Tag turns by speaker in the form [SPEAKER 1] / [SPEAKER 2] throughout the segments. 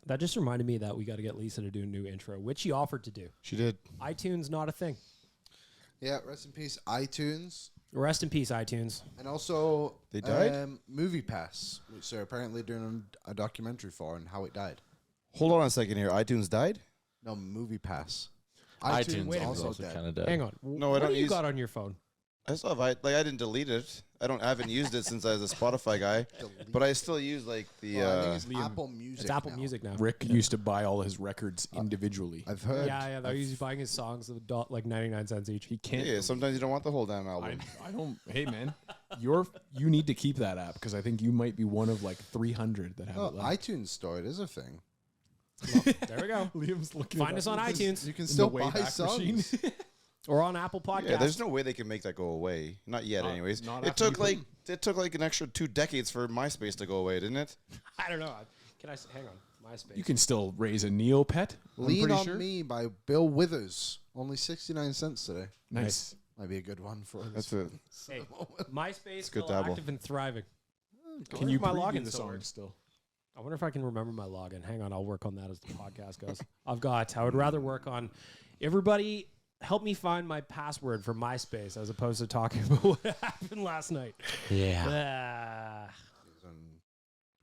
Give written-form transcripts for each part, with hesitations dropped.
[SPEAKER 1] That just reminded me that we got to get Lisa to do a new intro, which she offered to do.
[SPEAKER 2] She did.
[SPEAKER 1] iTunes, not a thing.
[SPEAKER 3] Yeah, rest in peace, iTunes.
[SPEAKER 1] Rest in peace, iTunes.
[SPEAKER 3] And also,
[SPEAKER 2] They died?
[SPEAKER 3] Movie Pass, which they're apparently doing a documentary for and how it died.
[SPEAKER 2] Hold on a second here. iTunes died?
[SPEAKER 3] No, Movie Pass.
[SPEAKER 4] iTunes
[SPEAKER 1] Wait a
[SPEAKER 4] is
[SPEAKER 1] minute.
[SPEAKER 4] also kind of dead.
[SPEAKER 1] Hang on.
[SPEAKER 2] No, I
[SPEAKER 1] what
[SPEAKER 2] don't
[SPEAKER 1] do you
[SPEAKER 2] use-
[SPEAKER 1] got on your phone?
[SPEAKER 2] I still have I didn't delete it. I haven't used it since I was a Spotify guy. But I still use like the
[SPEAKER 3] I think it's
[SPEAKER 5] Liam-
[SPEAKER 3] Apple Music.
[SPEAKER 1] It's Apple
[SPEAKER 3] now.
[SPEAKER 1] Music now.
[SPEAKER 5] Rick used to buy all his records individually.
[SPEAKER 3] I've heard.
[SPEAKER 1] Yeah, they're usually buying his songs at like 99 cents each.
[SPEAKER 5] He can't.
[SPEAKER 2] yeah, sometimes you don't want the whole damn album.
[SPEAKER 5] I don't. Hey man, you need to keep that app because I think you might be one of like 300 that have
[SPEAKER 3] Oh,
[SPEAKER 5] it left.
[SPEAKER 3] iTunes Store, it is a thing.
[SPEAKER 1] There we go.
[SPEAKER 5] Liam's looking.
[SPEAKER 1] Find us on iTunes
[SPEAKER 3] You can
[SPEAKER 5] In the
[SPEAKER 3] still buy
[SPEAKER 5] Wayback
[SPEAKER 3] songs.
[SPEAKER 1] or on Apple Podcasts.
[SPEAKER 2] Yeah, there's no way they can make that go away. Not yet, anyways.
[SPEAKER 5] not
[SPEAKER 2] It
[SPEAKER 5] after you
[SPEAKER 2] took
[SPEAKER 5] put
[SPEAKER 2] like an extra 2 decades for MySpace to go away, didn't it?
[SPEAKER 1] I don't know. Can I hang on? MySpace.
[SPEAKER 5] You can still raise a Neopet. I'm
[SPEAKER 3] Lean
[SPEAKER 5] pretty
[SPEAKER 3] on
[SPEAKER 5] sure.
[SPEAKER 3] Me by Bill Withers. Only 69 cents today.
[SPEAKER 5] Nice.
[SPEAKER 3] Might be a good one for
[SPEAKER 2] That's
[SPEAKER 3] this.
[SPEAKER 2] it.
[SPEAKER 1] Hey, MySpace
[SPEAKER 2] good
[SPEAKER 1] still
[SPEAKER 2] dabble.
[SPEAKER 1] active and thriving.
[SPEAKER 5] Can you
[SPEAKER 1] my
[SPEAKER 5] preview
[SPEAKER 1] login
[SPEAKER 5] the
[SPEAKER 1] still
[SPEAKER 5] song
[SPEAKER 1] works?
[SPEAKER 5] still?
[SPEAKER 1] I wonder if I can remember my login. Hang on, I'll work on that as the podcast goes. I would rather work on everybody help me find my password for MySpace as opposed to talking about what happened last night.
[SPEAKER 4] Yeah.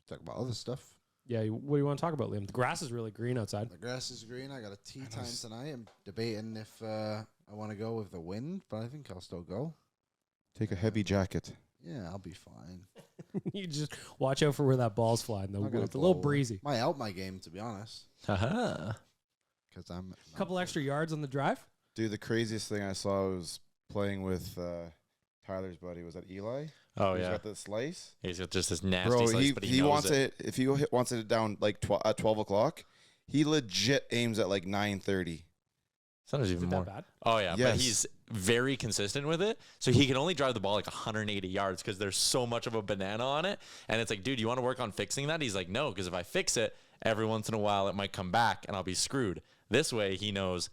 [SPEAKER 3] Talk about other stuff.
[SPEAKER 1] Yeah, what do you want to talk about, Liam? The grass is really green outside.
[SPEAKER 3] The grass is green. I got a tea time tonight. I'm debating if I want to go with the wind, but I think I'll still go.
[SPEAKER 2] Take a heavy jacket.
[SPEAKER 3] Yeah, I'll be fine.
[SPEAKER 1] You just watch out for where that ball's flying, though.
[SPEAKER 3] Not gonna
[SPEAKER 1] It's a little
[SPEAKER 3] blow.
[SPEAKER 1] breezy.
[SPEAKER 3] Might out my game, to be honest,
[SPEAKER 4] Haha.
[SPEAKER 3] because I'm
[SPEAKER 1] A couple extra yards on the drive.
[SPEAKER 2] Dude, the craziest thing I saw was playing with Tyler's buddy. Was that Eli?
[SPEAKER 4] Oh,
[SPEAKER 2] He's
[SPEAKER 4] yeah.
[SPEAKER 2] got the slice.
[SPEAKER 4] He's got just this nasty
[SPEAKER 2] Bro,
[SPEAKER 4] slice, but
[SPEAKER 2] he
[SPEAKER 4] knows
[SPEAKER 2] wants it. If he wants it down like at 12 o'clock, he legit aims at like 9:30.
[SPEAKER 4] Sometimes
[SPEAKER 1] Is
[SPEAKER 4] even
[SPEAKER 1] it
[SPEAKER 4] more.
[SPEAKER 1] that bad?
[SPEAKER 4] Oh, yeah. But
[SPEAKER 2] Yes.
[SPEAKER 4] he's very consistent with it. So he can only drive the ball like 180 yards because there's so much of a banana on it. And it's like, dude, you want to work on fixing that? He's like, no, because if I fix it, every once in a while it might come back and I'll be screwed. This way he knows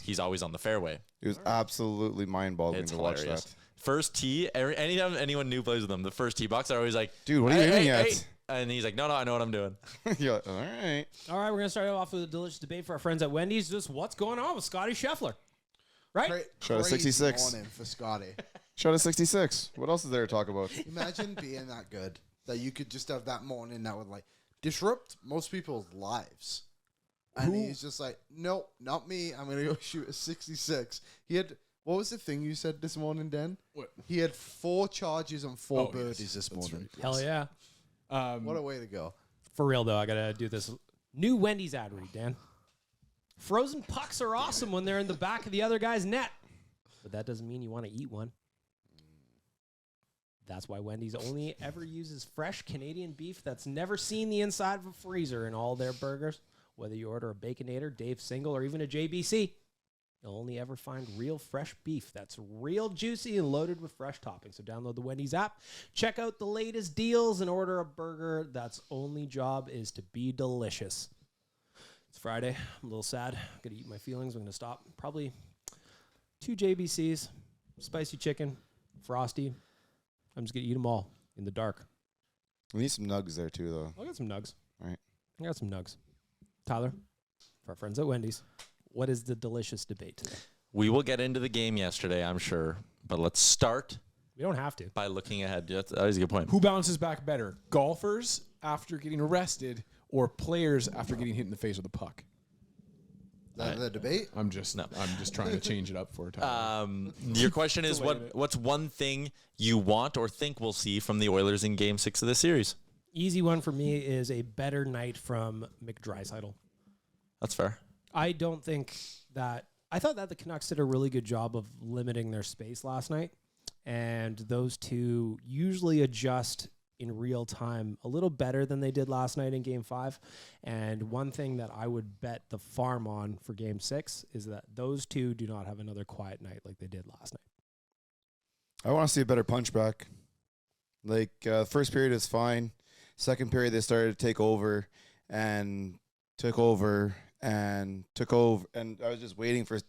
[SPEAKER 4] he's always on the fairway.
[SPEAKER 2] It was absolutely mind-boggling
[SPEAKER 4] It's
[SPEAKER 2] to
[SPEAKER 4] hilarious.
[SPEAKER 2] watch that.
[SPEAKER 4] First tee, anytime anyone new plays with him, the first tee box, they're always like,
[SPEAKER 2] Dude, what are you aiming at?
[SPEAKER 4] hey. And he's like, no, I know what I'm doing.
[SPEAKER 2] You're like, all right.
[SPEAKER 1] All right, we're going to start off with a delicious debate for our friends at Wendy's. Just what's going on with Scotty Scheffler? Right?
[SPEAKER 2] Shot a
[SPEAKER 3] crazy
[SPEAKER 2] 66.
[SPEAKER 3] morning for Scotty.
[SPEAKER 2] Shot a 66. What else is there to talk about?
[SPEAKER 3] Imagine being that good that you could just have that morning that would like disrupt most people's lives. And he's just like, no, not me. I'm gonna go shoot a 66. He had what was the thing you said this morning, Dan?
[SPEAKER 5] What?
[SPEAKER 3] He had 4 charges and 4
[SPEAKER 5] Oh,
[SPEAKER 3] birdies
[SPEAKER 5] yes,
[SPEAKER 3] this
[SPEAKER 5] that's
[SPEAKER 3] morning.
[SPEAKER 5] right.
[SPEAKER 1] Hell yeah.
[SPEAKER 3] What a way to go.
[SPEAKER 1] For real, though, I got to do this. New Wendy's ad read, Dan. Frozen pucks are awesome when they're in the back of the other guy's net. But that doesn't mean you want to eat one. That's why Wendy's only ever uses fresh Canadian beef that's never seen the inside of a freezer in all their burgers. Whether you order a Baconator, Dave Single, or even a JBC, you'll only ever find real fresh beef that's real juicy and loaded with fresh toppings. So download the Wendy's app, check out the latest deals, and order a burger that's only job is to be delicious. It's Friday. I'm a little sad. I'm going to eat my feelings. I'm going to stop. Probably 2 JBCs, spicy chicken, frosty. I'm just going to eat them all in the dark.
[SPEAKER 2] We need some nugs there too, though.
[SPEAKER 1] I got some nugs.
[SPEAKER 2] Right.
[SPEAKER 1] I got some nugs. Tyler, for our friends at Wendy's, what is the delicious debate today?
[SPEAKER 4] We will get into the game yesterday, I'm sure. But let's start
[SPEAKER 1] We don't have to.
[SPEAKER 4] by looking ahead. That is a good point.
[SPEAKER 5] Who bounces back better, golfers after getting arrested or players after getting hit in the face with a puck?
[SPEAKER 3] The debate?
[SPEAKER 5] I'm just trying to change it up for Tyler.
[SPEAKER 4] Your question is,
[SPEAKER 5] Delaying it.
[SPEAKER 4] what's one thing you want or think we'll see from the Oilers in Game 6 of this series?
[SPEAKER 1] Easy one for me is a better night from McDrysaddle.
[SPEAKER 4] That's fair.
[SPEAKER 1] I don't think that... I thought that the Canucks did a really good job of limiting their space last night. And those two usually adjust in real time a little better than they did last night in Game 5. And one thing that I would bet the farm on for Game 6 is that those two do not have another quiet night like they did last night.
[SPEAKER 2] I want to see a better punch back. Like, first period is fine. Second period, they started to take over and took over. And I was just waiting for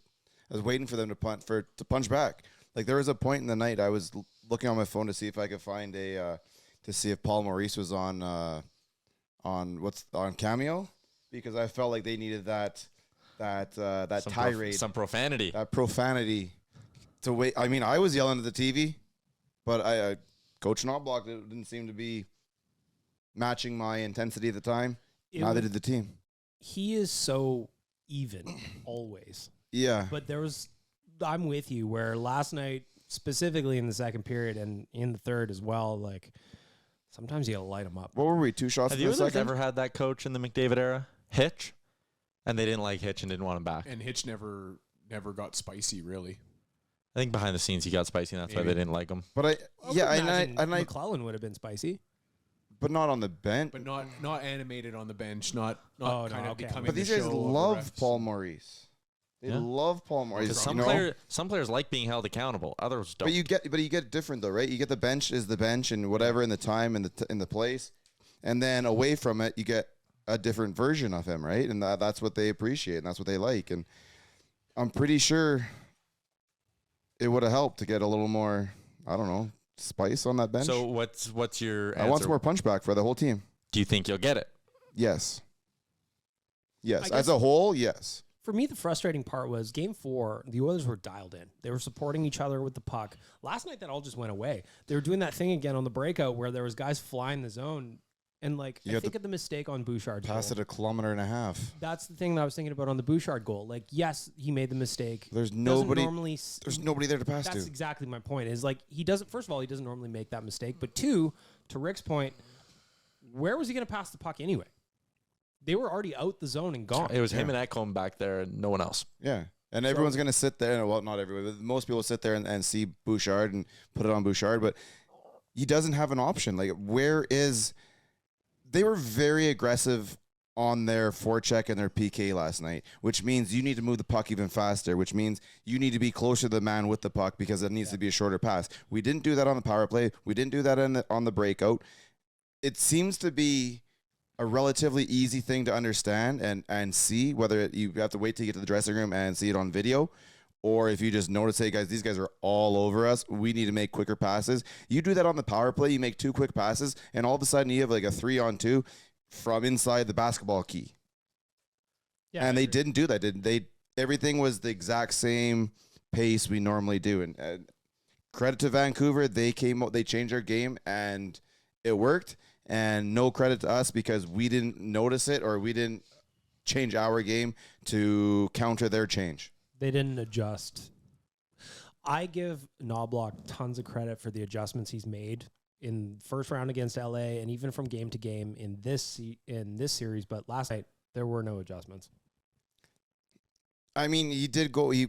[SPEAKER 2] them to punch back. Like, there was a point in the night I was looking on my phone to see if I could find to see if Paul Maurice was on Cameo, because I felt like they needed that
[SPEAKER 4] Some
[SPEAKER 2] tirade,
[SPEAKER 4] some profanity.
[SPEAKER 2] that profanity to wait. I mean, I was yelling at the TV, but Coach Knoblauch didn't seem to be matching my intensity at the time. Neither did the team.
[SPEAKER 1] He is so even always.
[SPEAKER 2] Yeah.
[SPEAKER 1] But I'm with you, where last night, specifically in the second period and in the third as well, like sometimes you gotta light them up.
[SPEAKER 2] What were we? 2 shots
[SPEAKER 4] Have
[SPEAKER 2] in
[SPEAKER 4] you
[SPEAKER 2] the
[SPEAKER 4] guys
[SPEAKER 2] second?
[SPEAKER 4] ever had that coach in the McDavid era? Hitch? And they didn't like Hitch and didn't want him back.
[SPEAKER 5] And Hitch never got spicy, really.
[SPEAKER 4] I think behind the scenes he got spicy, and that's why they didn't like him.
[SPEAKER 2] But
[SPEAKER 1] McClellan would have been spicy.
[SPEAKER 2] but not on the bench.
[SPEAKER 5] But not animated on the bench, not
[SPEAKER 1] Oh,
[SPEAKER 5] kind
[SPEAKER 1] no,
[SPEAKER 5] of
[SPEAKER 1] okay.
[SPEAKER 5] becoming
[SPEAKER 2] But
[SPEAKER 5] the
[SPEAKER 2] these guys
[SPEAKER 5] show of the
[SPEAKER 2] love
[SPEAKER 5] refs.
[SPEAKER 2] Paul Maurice. They
[SPEAKER 4] Yeah.
[SPEAKER 2] love Paul Maurice.
[SPEAKER 4] Because
[SPEAKER 2] you know?
[SPEAKER 4] some players like being held accountable, others don't.
[SPEAKER 2] But you get different though, right? You get the bench is the bench and whatever in the time and in the place, and then away from it, you get a different version of him, right? And that's what they appreciate and that's what they like. And I'm pretty sure it would have helped to get a little more, I don't know, spice on that bench.
[SPEAKER 4] So what's your answer?
[SPEAKER 2] I want some more punchback for the whole team.
[SPEAKER 4] Do you think you'll get it?
[SPEAKER 2] Yes. Yes.
[SPEAKER 1] I
[SPEAKER 2] As
[SPEAKER 1] guess-
[SPEAKER 2] a whole, yes.
[SPEAKER 1] For me, the frustrating part was Game 4, the Oilers were dialed in. They were supporting each other with the puck. Last night, that all just went away. They were doing that thing again on the breakout where there was guys flying the zone. And, like,
[SPEAKER 2] You
[SPEAKER 1] I
[SPEAKER 2] have
[SPEAKER 1] think
[SPEAKER 2] to
[SPEAKER 1] of the mistake on Bouchard's
[SPEAKER 2] Pass
[SPEAKER 1] goal.
[SPEAKER 2] it 1.5 kilometers.
[SPEAKER 1] That's the thing that I was thinking about on the Bouchard goal. Like, yes, he made the mistake.
[SPEAKER 2] There's
[SPEAKER 1] Doesn't
[SPEAKER 2] nobody.
[SPEAKER 1] normally
[SPEAKER 2] There's nobody there to pass
[SPEAKER 1] That's
[SPEAKER 2] to.
[SPEAKER 1] exactly my point. Is like he doesn't. First of all, he doesn't normally make that mistake. But two, to Rick's point, where was he going to pass the puck anyway? They were already out the zone and gone.
[SPEAKER 4] It was him and Ekholm back there and no one else.
[SPEAKER 2] Yeah. And everyone's going to sit there. Well, not everyone, but most people sit there and see Bouchard and put it on Bouchard. But he doesn't have an option. Like, where is. They were very aggressive on their forecheck and their PK last night, which means you need to move the puck even faster, which means you need to be closer to the man with the puck because it needs to be a shorter pass. We didn't do that on the power play. We didn't do that on the breakout. It seems to be a relatively easy thing to understand and see, whether you have to wait till you get to the dressing room and see it on video, or if you just notice, hey, guys, these guys are all over us. We need to make quicker passes. You do that on the power play. You make 2 quick passes, and all of a sudden you have like a 3-on-2 from inside the basketball key.
[SPEAKER 1] Yeah,
[SPEAKER 2] and
[SPEAKER 1] I
[SPEAKER 2] they
[SPEAKER 1] agree.
[SPEAKER 2] didn't do that. Everything was the exact same pace we normally do. And credit to Vancouver. They changed their game, and it worked. And no credit to us because we didn't notice it or we didn't change our game to counter their change.
[SPEAKER 1] They didn't adjust. I give Knoblauch tons of credit for the adjustments he's made in first round against LA and even from game to game in this series. But last night there were no adjustments.
[SPEAKER 2] I mean, he did go. He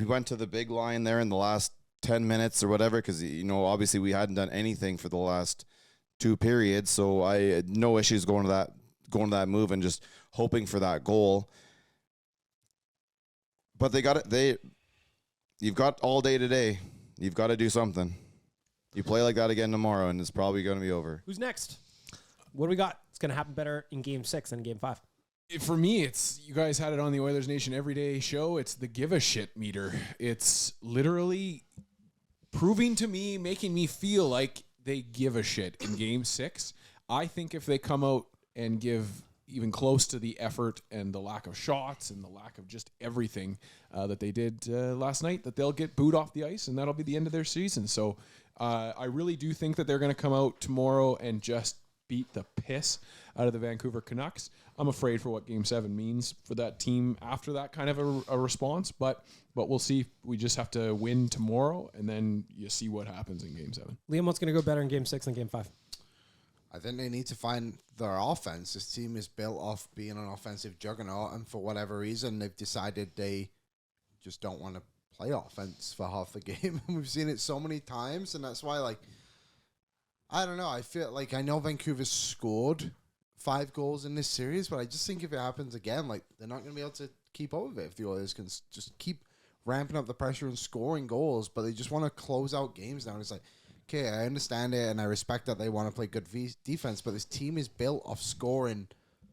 [SPEAKER 2] went to the big line there in the last 10 minutes or whatever because obviously we hadn't done anything for the last 2 periods, so I had no issues going to that move and just hoping for that goal. But they got it. You've got all day today. You've got to do something. You play like that again tomorrow, and it's probably going to be over.
[SPEAKER 1] Who's next? What do we got? It's going to happen better in Game 6 than in Game 5.
[SPEAKER 5] For me, it's you guys had it on the Oilers Nation Everyday show. It's the give a shit meter. It's literally proving to me, making me feel like they give a shit in Game 6. I think if they come out and give even close to the effort and the lack of shots and the lack of just everything that they did last night, that they'll get booed off the ice, and that'll be the end of their season. So I really do think that they're going to come out tomorrow and just beat the piss out of the Vancouver Canucks. I'm afraid for what Game 7 means for that team after that kind of a response, but we'll see. We just have to win tomorrow, and then you see what happens in Game 7.
[SPEAKER 1] Liam, what's going to go better in Game 6 than Game 5?
[SPEAKER 3] I think they need to find their offense. This team is built off being an offensive juggernaut, and for whatever reason, they've decided they just don't want to play offense for half the game. We've seen it so many times, and that's why, I don't know. I feel like I know Vancouver's scored 5 goals in this series, but I just think if it happens again, they're not going to be able to keep up with it if the Oilers can just keep ramping up the pressure and scoring goals, but they just want to close out games now. And it's like, okay, I understand it, and I respect that they want to play good defense, but this team is built off scoring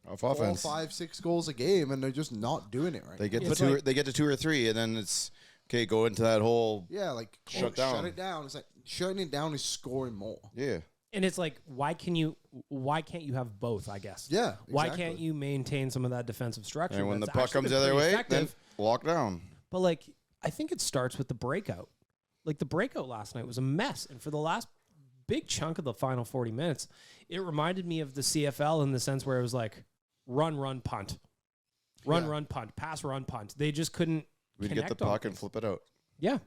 [SPEAKER 2] Off
[SPEAKER 3] 4,
[SPEAKER 2] offense.
[SPEAKER 3] 5, 6 goals a game, and they're just not doing it right.
[SPEAKER 2] They get
[SPEAKER 3] now.
[SPEAKER 2] to they get to 2 or 3, and then it's okay. Go into that whole
[SPEAKER 3] Yeah,
[SPEAKER 2] shut down.
[SPEAKER 3] Shut it down. It's like shutting it down is scoring more.
[SPEAKER 2] Yeah.
[SPEAKER 1] And it's like, why can't you have both, I guess?
[SPEAKER 3] Yeah,
[SPEAKER 1] Why
[SPEAKER 3] exactly.
[SPEAKER 1] can't you maintain some of that defensive structure?
[SPEAKER 2] And when the
[SPEAKER 1] that's
[SPEAKER 2] puck
[SPEAKER 1] actually
[SPEAKER 2] comes
[SPEAKER 1] been
[SPEAKER 2] the other
[SPEAKER 1] pretty
[SPEAKER 2] way, then
[SPEAKER 1] effective?
[SPEAKER 2] lock down.
[SPEAKER 1] But like, I think it starts with the breakout. Like the breakout last night was a mess. And for the last big chunk of the final 40 minutes, it reminded me of the CFL in the sense where it was like run, punt. Run, punt. Pass, run, punt. They just couldn't
[SPEAKER 2] We'd
[SPEAKER 1] connect
[SPEAKER 2] get the
[SPEAKER 1] on
[SPEAKER 2] puck and
[SPEAKER 1] things.
[SPEAKER 2] flip it out.
[SPEAKER 1] Yeah.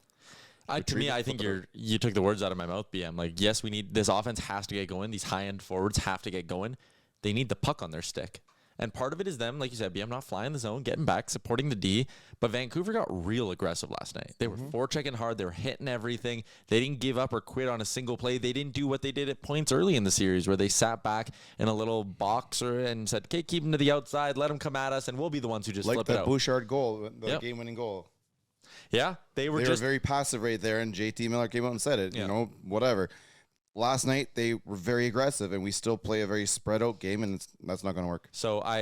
[SPEAKER 4] To me, I think you took the words out of my mouth, BM. Like, yes, we need this offense has to get going. These high-end forwards have to get going. They need the puck on their stick. And part of it is them, like you said, BM not flying the zone, getting back, supporting the D. But Vancouver got real aggressive last night. They were forechecking hard. They were hitting everything. They didn't give up or quit on a single play. They didn't do what they did at points early in the series where they sat back in a little box and said, okay, keep them to the outside, let them come at us, and we'll be the ones who just
[SPEAKER 2] Like
[SPEAKER 4] flip it
[SPEAKER 2] the
[SPEAKER 4] out.
[SPEAKER 2] Bouchard goal, the
[SPEAKER 4] Yep.
[SPEAKER 2] game-winning goal.
[SPEAKER 4] Yeah, they were
[SPEAKER 2] They
[SPEAKER 4] just
[SPEAKER 2] were very passive right there, and JT Miller came out and said it.
[SPEAKER 4] Yeah.
[SPEAKER 2] You know, whatever. Last night they were very aggressive, and we still play a very spread out game, and that's not going to work.
[SPEAKER 4] So I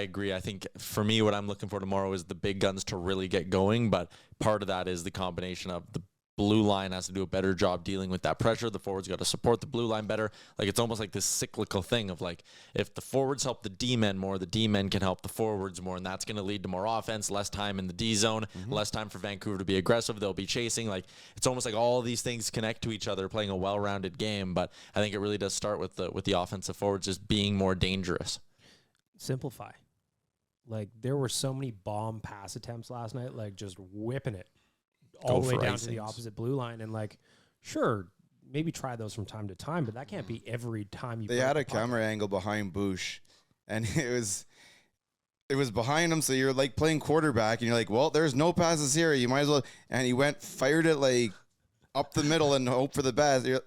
[SPEAKER 4] agree. I think for me, what I'm looking for tomorrow is the big guns to really get going. But part of that is the combination of the blue line has to do a better job dealing with that pressure. The forwards got to support the blue line better. Like it's almost like this cyclical thing of like if the forwards help the D men more, the D men can help the forwards more, and that's going to lead to more offense, less time in the D zone, less time for Vancouver to be aggressive. They'll be chasing. Like it's almost like all these things connect to each other, playing a well-rounded game. But I think it really does start with the offensive forwards just being more dangerous.
[SPEAKER 1] Simplify. Like there were so many bomb pass attempts last night, like just whipping it all the way
[SPEAKER 4] for
[SPEAKER 1] down to the
[SPEAKER 4] icings.
[SPEAKER 1] opposite blue line. And like, sure, maybe try those from time to time, but that can't be every time you
[SPEAKER 2] They
[SPEAKER 1] break
[SPEAKER 2] had
[SPEAKER 1] the
[SPEAKER 2] a
[SPEAKER 1] puck.
[SPEAKER 2] camera angle behind Bush, and it was behind him, so you're like playing quarterback, and you're like, well, there's no passes here. You might as well. And he fired it like up the middle and hope for the best. You're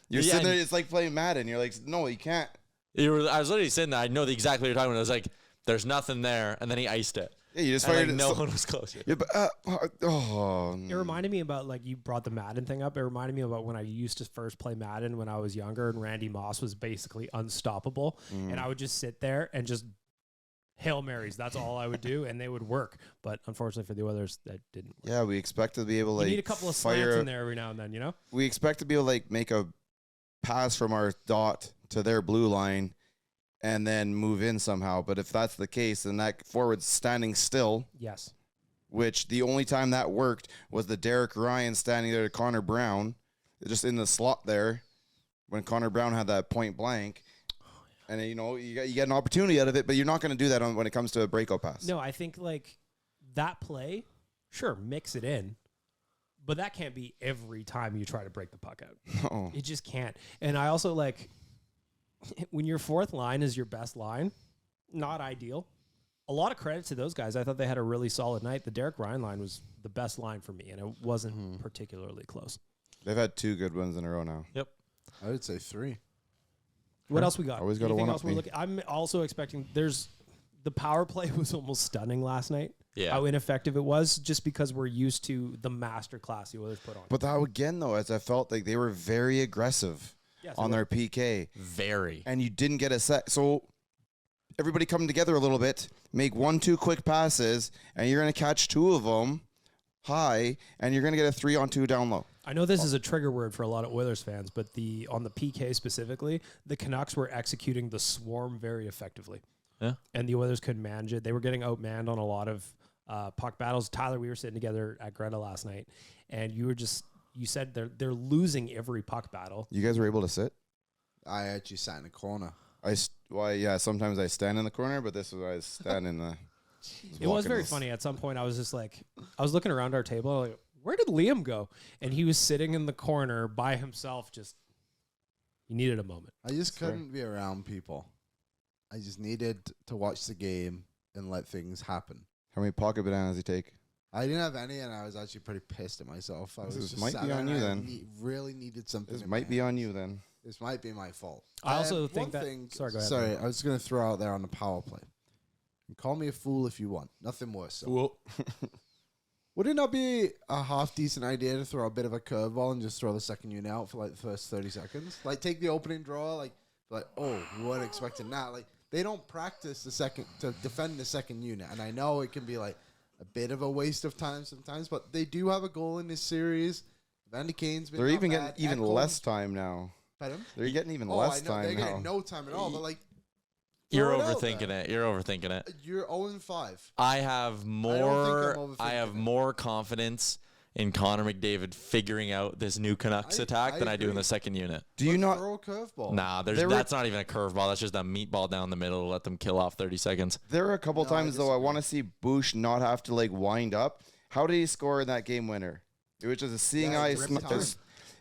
[SPEAKER 4] Yeah,
[SPEAKER 2] sitting there.
[SPEAKER 4] and-
[SPEAKER 2] It's like playing Madden. You're like, no, you can't.
[SPEAKER 4] I was literally sitting there. I know exactly what you're talking about. I was like, there's nothing there. And then he iced it.
[SPEAKER 2] Yeah, you just
[SPEAKER 4] And,
[SPEAKER 2] fired
[SPEAKER 4] like,
[SPEAKER 2] it.
[SPEAKER 4] no
[SPEAKER 2] so-
[SPEAKER 4] one was closer.
[SPEAKER 2] Yeah, but
[SPEAKER 1] It reminded me about, like, you brought the Madden thing up. It reminded me about when I used to first play Madden when I was younger and Randy Moss was basically unstoppable. And I would just sit there and just Hail Marys. That's all I would do, and they would work. But unfortunately for the Oilers, that didn't work.
[SPEAKER 2] Yeah, we expect to be able to
[SPEAKER 1] You need a couple of slants in there every now and then, you know?
[SPEAKER 2] We expect to be able to like make a pass from our dot to their blue line and then move in somehow. But if that's the case, then that forward's standing still,
[SPEAKER 1] Yes.
[SPEAKER 2] which the only time that worked was the Derek Ryan standing there to Connor Brown, just in the slot there when Connor Brown had that point blank. And, you know, you get an opportunity out of it, but you're not going to do that when it comes to a breakout pass.
[SPEAKER 1] No, I think, like, that play, sure, mix it in. But that can't be every time you try to break the puck out.
[SPEAKER 2] No.
[SPEAKER 1] It just can't. And I also, like, when your fourth line is your best line, not ideal. A lot of credit to those guys. I thought they had a really solid night. The Derek Ryan line was the best line for me, and it wasn't particularly close.
[SPEAKER 2] They've had 2 good ones in a row now.
[SPEAKER 4] Yep.
[SPEAKER 3] I would say 3.
[SPEAKER 1] What else we got?
[SPEAKER 2] Always gotta
[SPEAKER 1] Anything
[SPEAKER 2] one-up
[SPEAKER 1] else we're
[SPEAKER 2] me.
[SPEAKER 1] looking? I'm also expecting the power play was almost stunning last night.
[SPEAKER 4] Yeah.
[SPEAKER 1] How ineffective it was, just because we're used to the master class the Oilers put on.
[SPEAKER 2] But that again, though, as I felt like they were very aggressive
[SPEAKER 1] Yes,
[SPEAKER 2] on
[SPEAKER 1] they
[SPEAKER 2] their PK.
[SPEAKER 4] Very.
[SPEAKER 2] And you didn't get a set. So everybody come together a little bit, make 1-2 quick passes, and you're going to catch 2 of them high, and you're going to get a 3-on-2 down low.
[SPEAKER 1] I know this is a trigger word for a lot of Oilers fans, but on the PK specifically, the Canucks were executing the swarm very effectively.
[SPEAKER 4] Yeah.
[SPEAKER 1] And the Oilers couldn't manage it. They were getting outmanned on a lot of puck battles. Tyler, we were sitting together at Greta last night, and you said they're losing every puck battle.
[SPEAKER 2] You guys were able to sit?
[SPEAKER 3] I actually sat in a corner.
[SPEAKER 2] Sometimes I stand in the corner, but this was I stand in the.
[SPEAKER 1] It was very funny. At some point, I was just like, I was looking around our table, like, where did Liam go? And he was sitting in the corner by himself, just, he needed a moment.
[SPEAKER 3] I just couldn't be around people. I just needed to watch the game and let things happen.
[SPEAKER 2] How many pocket bananas you take?
[SPEAKER 3] I didn't have any, and I was actually pretty pissed at myself. I
[SPEAKER 2] This
[SPEAKER 3] was
[SPEAKER 2] is-
[SPEAKER 3] just
[SPEAKER 2] might
[SPEAKER 3] sat
[SPEAKER 2] be
[SPEAKER 3] there
[SPEAKER 2] on
[SPEAKER 3] and
[SPEAKER 2] you
[SPEAKER 3] I
[SPEAKER 2] then.
[SPEAKER 3] really needed something.
[SPEAKER 2] This
[SPEAKER 3] in
[SPEAKER 2] might
[SPEAKER 3] my
[SPEAKER 2] be
[SPEAKER 3] hand.
[SPEAKER 2] on you then.
[SPEAKER 3] This might be my fault.
[SPEAKER 1] I also
[SPEAKER 3] one
[SPEAKER 1] think that.
[SPEAKER 3] thing-
[SPEAKER 1] Sorry, go ahead.
[SPEAKER 3] Sorry, I was going to throw out there on the power play. And call me a fool if you want. Nothing worse. So.
[SPEAKER 5] Well,
[SPEAKER 3] Would it not be a half decent idea to throw a bit of a curveball and just throw the second unit out for like the first 30 seconds? Like take the opening draw, like oh, we weren't expecting that. Like they don't practice the second to defend the second unit, and I know it can be like a bit of a waste of time sometimes, but they do have a goal in this series. Vandy Kane's been
[SPEAKER 2] They're
[SPEAKER 3] not
[SPEAKER 2] even
[SPEAKER 3] bad.
[SPEAKER 2] getting even
[SPEAKER 3] Ekholm's-
[SPEAKER 2] less time now.
[SPEAKER 3] Pardon?
[SPEAKER 2] They're getting even
[SPEAKER 3] Oh,
[SPEAKER 2] less
[SPEAKER 3] I know. They're
[SPEAKER 2] time now.
[SPEAKER 3] getting no time at all. But like,
[SPEAKER 4] You're
[SPEAKER 3] throw it out
[SPEAKER 4] overthinking
[SPEAKER 3] there.
[SPEAKER 4] it. You're overthinking it.
[SPEAKER 3] You're 0-5.
[SPEAKER 4] I have
[SPEAKER 3] I'm
[SPEAKER 4] more.
[SPEAKER 3] overthinking
[SPEAKER 4] I have
[SPEAKER 3] it.
[SPEAKER 4] more confidence in Connor McDavid figuring out this new Canucks attack than I do in
[SPEAKER 3] agree.
[SPEAKER 4] the second unit.
[SPEAKER 2] Do you not?
[SPEAKER 3] Throw a curveball?
[SPEAKER 4] Nah, that's not even a curveball. That's just a meatball down the middle to let them kill off 30 seconds.
[SPEAKER 2] There are a couple
[SPEAKER 3] No, I
[SPEAKER 2] times though I
[SPEAKER 3] disagree.
[SPEAKER 2] want to see Bush not have to like wind up. How did he score in that game winner? It was just a seeing
[SPEAKER 3] Yeah,
[SPEAKER 2] eye.
[SPEAKER 3] grip time.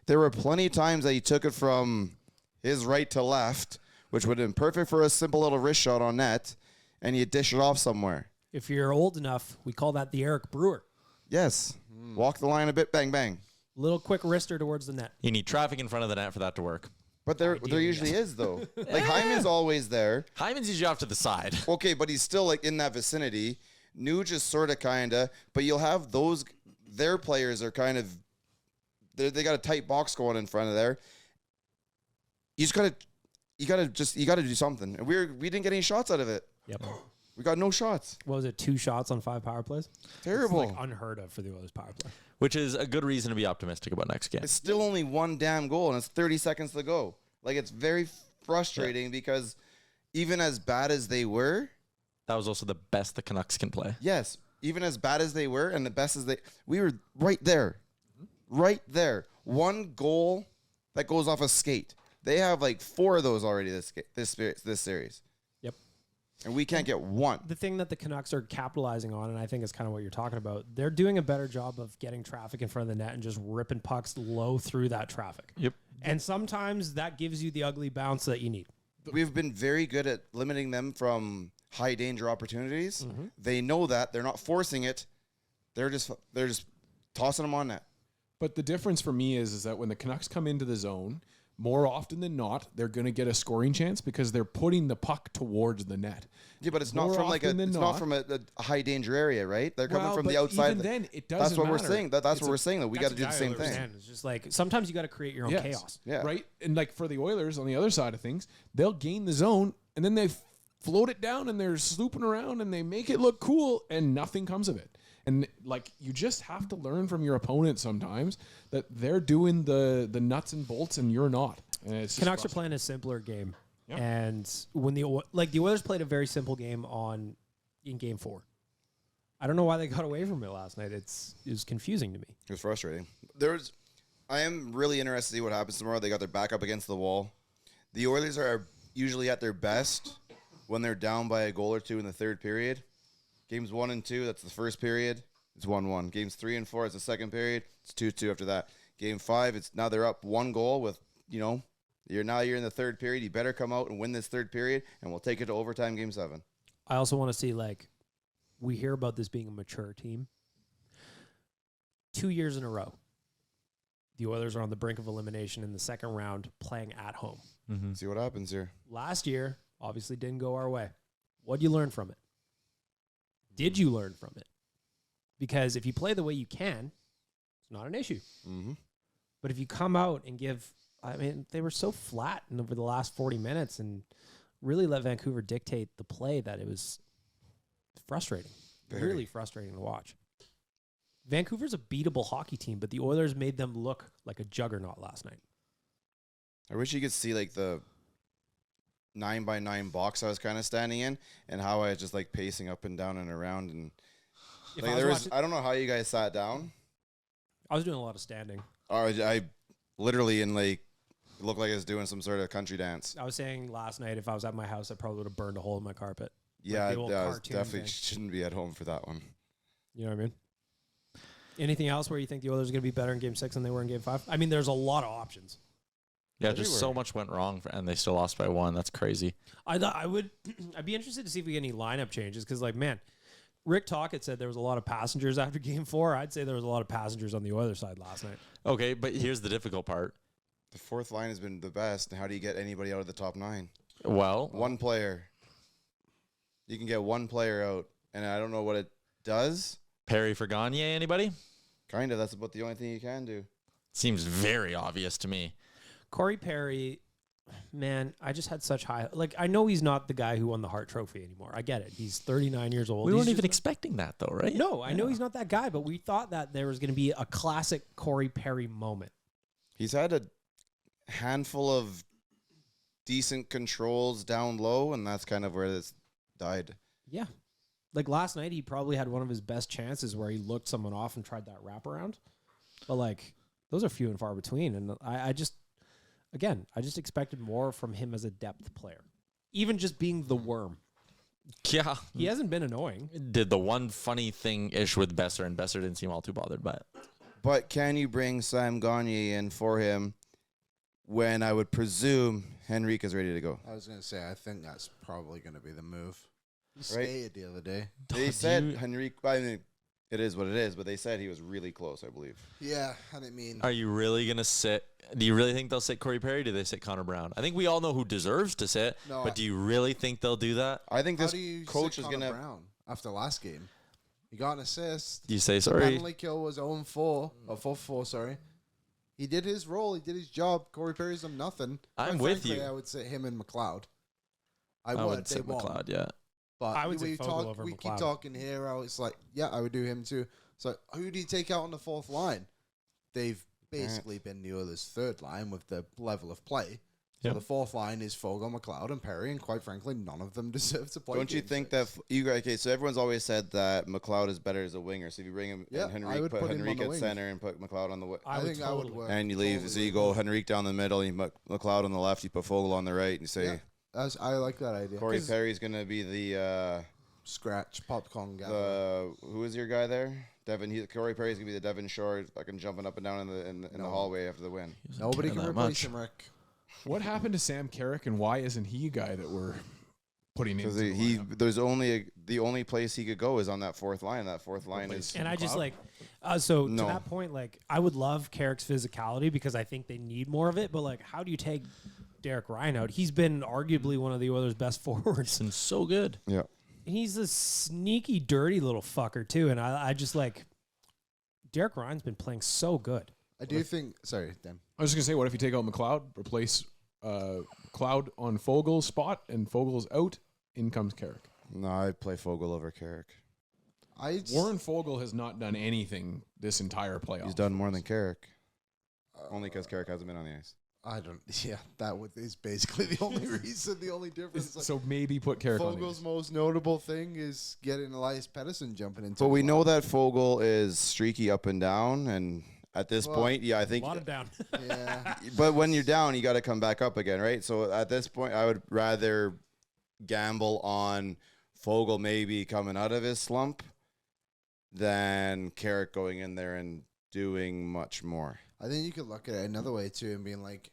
[SPEAKER 2] There were plenty of times that he took it from his right to left, which would have been perfect for a simple little wrist shot on net, and you dish it off somewhere.
[SPEAKER 1] If you're old enough, we call that the Eric Brewer.
[SPEAKER 2] Yes. Walk the line a bit, bang, bang.
[SPEAKER 1] Little quick wrister towards the net.
[SPEAKER 4] You need traffic in front of the net for that to work.
[SPEAKER 2] But there
[SPEAKER 1] Ideally,
[SPEAKER 2] usually is, though. Like, Hyman's always there.
[SPEAKER 4] Hyman's usually off to the side.
[SPEAKER 2] Okay, but he's still, like, in that vicinity. Nuge is sort of, kind of. But you'll have those, their players are kind of, they got a tight box going in front of there. You gotta do something. And we didn't get any shots out of it.
[SPEAKER 1] Yep.
[SPEAKER 2] We got no shots.
[SPEAKER 1] What was it? 2 shots on 5 power plays?
[SPEAKER 2] Terrible.
[SPEAKER 1] It's like unheard of for the Oilers power play.
[SPEAKER 4] Which is a good reason to be optimistic about next game.
[SPEAKER 2] It's still only one damn goal, and it's 30 seconds to go. Like, it's very frustrating because even as bad as they were,
[SPEAKER 4] That was also the best the Canucks can play.
[SPEAKER 2] yes, even as bad as they were and the best as we were right there. Right there. One goal that goes off a skate. They have like 4 of those already this series.
[SPEAKER 1] Yep.
[SPEAKER 2] And we can't get one.
[SPEAKER 1] The thing that the Canucks are capitalizing on, and I think is kind of what you're talking about, they're doing a better job of getting traffic in front of the net and just ripping pucks low through that traffic.
[SPEAKER 4] Yep.
[SPEAKER 1] And sometimes that gives you the ugly bounce that you need.
[SPEAKER 2] We've been very good at limiting them from high danger opportunities. They know that. They're not forcing it. They're just tossing them on net.
[SPEAKER 5] But the difference for me is that when the Canucks come into the zone, more often than not, they're going to get a scoring chance because they're putting the puck towards the net.
[SPEAKER 2] Yeah, but it's not
[SPEAKER 5] More
[SPEAKER 2] from like a
[SPEAKER 5] often than
[SPEAKER 2] it's
[SPEAKER 5] not.
[SPEAKER 2] not from a high danger area, right? They're coming
[SPEAKER 5] Well,
[SPEAKER 2] from
[SPEAKER 5] but
[SPEAKER 2] the outside.
[SPEAKER 5] even then, it
[SPEAKER 2] That's
[SPEAKER 5] doesn't
[SPEAKER 2] what we're
[SPEAKER 5] matter.
[SPEAKER 2] saying. That's
[SPEAKER 5] It's
[SPEAKER 2] what we're saying. That we got to do the same thing.
[SPEAKER 1] It's just like sometimes you got to create your own
[SPEAKER 5] Yes.
[SPEAKER 1] chaos.
[SPEAKER 2] Yeah.
[SPEAKER 5] Right? And like for the Oilers on the other side of things, they'll gain the zone and then they float it down and they're slooping around and they make it look cool and nothing comes of it. And like you just have to learn from your opponent sometimes that they're doing the nuts and bolts and you're not. And it's just
[SPEAKER 1] Canucks are
[SPEAKER 5] frustrating.
[SPEAKER 1] playing a simpler game.
[SPEAKER 5] Yep.
[SPEAKER 1] And when the Oilers played a very simple game in game 4. I don't know why they got away from it last night. It was confusing to me.
[SPEAKER 2] It was frustrating. I am really interested to see what happens tomorrow. They got their back up against the wall. The Oilers are usually at their best when they're down by a goal or 2 in the third period. Games 1 and 2, that's the first period. It's 1-1. Games 3 and 4, it's the second period. It's 2-2 after that. Game 5, it's now they're up 1 goal with, you're in the third period. You better come out and win this third period, and we'll take it to overtime. Game 7.
[SPEAKER 1] I also want to see, we hear about this being a mature team. 2 years in a row, the Oilers are on the brink of elimination in the second round, playing at home.
[SPEAKER 2] See what happens here.
[SPEAKER 1] Last year, obviously didn't go our way. What'd you learn from it? Did you learn from it? Because if you play the way you can, it's not an issue.
[SPEAKER 2] Mm-hmm.
[SPEAKER 1] But if you come out and they were so flat over the last 40 minutes and really let Vancouver dictate the play that it was frustrating.
[SPEAKER 2] Very.
[SPEAKER 1] Really frustrating to watch. Vancouver's a beatable hockey team, but the Oilers made them look like a juggernaut last night.
[SPEAKER 2] I wish you could see the 9x9 box I was kind of standing in and how I was just pacing up and down and around and
[SPEAKER 1] If I was
[SPEAKER 2] I don't know how you guys sat down.
[SPEAKER 1] I was doing a lot of standing.
[SPEAKER 2] I literally it looked like I was doing some sort of country dance.
[SPEAKER 1] I was saying last night if I was at my house, I probably would have burned a hole in my carpet.
[SPEAKER 2] Yeah,
[SPEAKER 1] the old
[SPEAKER 2] I
[SPEAKER 1] cartoon
[SPEAKER 2] definitely
[SPEAKER 1] thing.
[SPEAKER 2] shouldn't be at home for that one.
[SPEAKER 1] You know what I mean? Anything else where you think the Oilers are going to be better in Game 6 than they were in Game 5? I mean, there's a lot of options.
[SPEAKER 4] Yeah, just so
[SPEAKER 2] Everywhere.
[SPEAKER 4] much went wrong, and they still lost by 1. That's crazy.
[SPEAKER 1] I thought I'd be interested to see if we get any lineup changes because, Rick Tocchet said there was a lot of passengers after Game 4. I'd say there was a lot of passengers on the Oilers side last night.
[SPEAKER 4] Okay, but here's the difficult part.
[SPEAKER 2] The fourth line has been the best. And how do you get anybody out of the top 9?
[SPEAKER 4] Well,
[SPEAKER 2] One player. You can get one player out, and I don't know what it does.
[SPEAKER 4] Perry for Gagne, anybody?
[SPEAKER 2] Kind of. That's about the only thing you can do.
[SPEAKER 4] Seems very obvious to me.
[SPEAKER 1] Corey Perry, man, I just had such high... I know he's not the guy who won the Hart Trophy anymore. I get it. He's 39 years old.
[SPEAKER 4] We
[SPEAKER 1] He's
[SPEAKER 4] weren't
[SPEAKER 1] just
[SPEAKER 4] even expecting that, though, right?
[SPEAKER 1] No, I know he's not that guy, but we thought that there was going to be a classic Corey Perry moment.
[SPEAKER 2] He's had handful of decent controls down low, and that's kind of where this died.
[SPEAKER 1] Yeah. Like last night, he probably had one of his best chances where he looked someone off and tried that wraparound. But, like, those are few and far between. And I just expected more from him as a depth player. Even just being the worm.
[SPEAKER 4] Yeah.
[SPEAKER 1] He hasn't been annoying.
[SPEAKER 4] Did the one funny thing-ish with Besser, and Besser didn't seem all too bothered by it.
[SPEAKER 2] But can you bring Sam Gagner in for him when I would presume Henrique is ready to go?
[SPEAKER 3] I was going to say, I think that's probably going to be the move. He
[SPEAKER 2] Right.
[SPEAKER 3] skated the other day.
[SPEAKER 2] They said Henrique, I mean, it is what it is, but they said he was really close, I believe.
[SPEAKER 3] Yeah, I didn't mean.
[SPEAKER 4] Are you really going to sit? Do you really think they'll sit Corey Perry? Or do they sit Connor Brown? I think we all know who deserves to sit,
[SPEAKER 3] No,
[SPEAKER 4] but do you really think they'll do that?
[SPEAKER 2] I think
[SPEAKER 3] How
[SPEAKER 2] this
[SPEAKER 3] do you
[SPEAKER 2] coach
[SPEAKER 3] sit
[SPEAKER 2] is
[SPEAKER 3] Connor
[SPEAKER 2] going to...
[SPEAKER 3] Brown after last game? He got an assist.
[SPEAKER 4] You say sorry.
[SPEAKER 3] Penalty kill was 0-4, or 4-4, sorry. He did his role. He did his job. Corey Perry's done nothing.
[SPEAKER 4] I'm
[SPEAKER 3] Quite
[SPEAKER 4] with
[SPEAKER 3] frankly,
[SPEAKER 4] you.
[SPEAKER 3] I would sit him and McLeod.
[SPEAKER 4] I would
[SPEAKER 3] They
[SPEAKER 4] sit
[SPEAKER 3] won.
[SPEAKER 4] McLeod, yeah.
[SPEAKER 3] But
[SPEAKER 1] I would say
[SPEAKER 3] we
[SPEAKER 1] Fogle over
[SPEAKER 3] we keep
[SPEAKER 1] McLeod.
[SPEAKER 3] talking here. It's like, yeah, I would do him too. So who do you take out on the fourth line? They've basically been the Oilers' third line with the level of play. So
[SPEAKER 4] Yep.
[SPEAKER 3] the fourth line is Fogle, McLeod, and Perry, and quite frankly, none of them deserve to play.
[SPEAKER 2] Don't you
[SPEAKER 3] game
[SPEAKER 2] think
[SPEAKER 3] six.
[SPEAKER 2] that you guys? Okay, so everyone's always said that McLeod is better as a winger. So if you bring him,
[SPEAKER 3] Yeah,
[SPEAKER 2] and
[SPEAKER 3] I
[SPEAKER 2] Henrique,
[SPEAKER 3] would
[SPEAKER 2] put
[SPEAKER 3] put him on
[SPEAKER 2] Henrique
[SPEAKER 3] the
[SPEAKER 2] at
[SPEAKER 3] wing.
[SPEAKER 2] center and put McLeod on the
[SPEAKER 3] I think I would work.
[SPEAKER 2] and you leave. So you go Henrique down the middle, you put McLeod on the left, you put Fogle on the right, and you say
[SPEAKER 3] I like that idea.
[SPEAKER 2] Corey Perry's gonna be the
[SPEAKER 3] Scratch popcorn guy.
[SPEAKER 2] who is your guy there? Devin. Corey Perry's gonna be the Devin Shore, fucking jumping up and down in the hallway after the win.
[SPEAKER 3] Nobody
[SPEAKER 4] care
[SPEAKER 3] can
[SPEAKER 4] that
[SPEAKER 3] replace
[SPEAKER 4] much.
[SPEAKER 3] him, Rick.
[SPEAKER 5] What happened to Sam Carrick, and why isn't he a guy that we're putting in?
[SPEAKER 2] Because there's only the only place he could go is on that fourth line. That fourth line is
[SPEAKER 1] And I just
[SPEAKER 5] McLeod?
[SPEAKER 1] like, so
[SPEAKER 2] No.
[SPEAKER 1] to that point, like, I would love Carrick's physicality because I think they need more of it. But, like, how do you take Derek Ryan out? He's been arguably one of the Oilers' best forwards.
[SPEAKER 4] And so good.
[SPEAKER 2] yeah.
[SPEAKER 1] He's a sneaky, dirty little fucker, too. And I just, like, Derek Ryan's been playing so good.
[SPEAKER 3] I do think. Sorry, Dan.
[SPEAKER 5] I was just gonna say, what if you take out McLeod, replace McLeod on Fogle's spot, and Fogle's out, in comes Carrick.
[SPEAKER 2] No, I'd play Fogle over Carrick.
[SPEAKER 5] Warren Fogle has not done anything this entire playoff.
[SPEAKER 2] He's done more than Carrick. Only because Carrick hasn't been on the ice.
[SPEAKER 3] I don't. Yeah, is basically the only reason. The only difference. Like,
[SPEAKER 5] So maybe put Carrick on the
[SPEAKER 3] Fogel's
[SPEAKER 5] ice.
[SPEAKER 3] most notable thing is getting Elias Pettersson jumping into.
[SPEAKER 2] But we
[SPEAKER 3] the
[SPEAKER 2] know
[SPEAKER 3] line.
[SPEAKER 2] that Fogle is streaky up and down, and at this
[SPEAKER 3] Well,
[SPEAKER 2] point, yeah, I
[SPEAKER 1] A
[SPEAKER 2] think.
[SPEAKER 1] lot of down.
[SPEAKER 3] Yeah.
[SPEAKER 2] But when you're down, you got to come back up again, right? So at this point, I would rather gamble on Fogle maybe coming out of his slump than Carrick going in there and doing much more.
[SPEAKER 3] I think you could look at it another way too, and being like,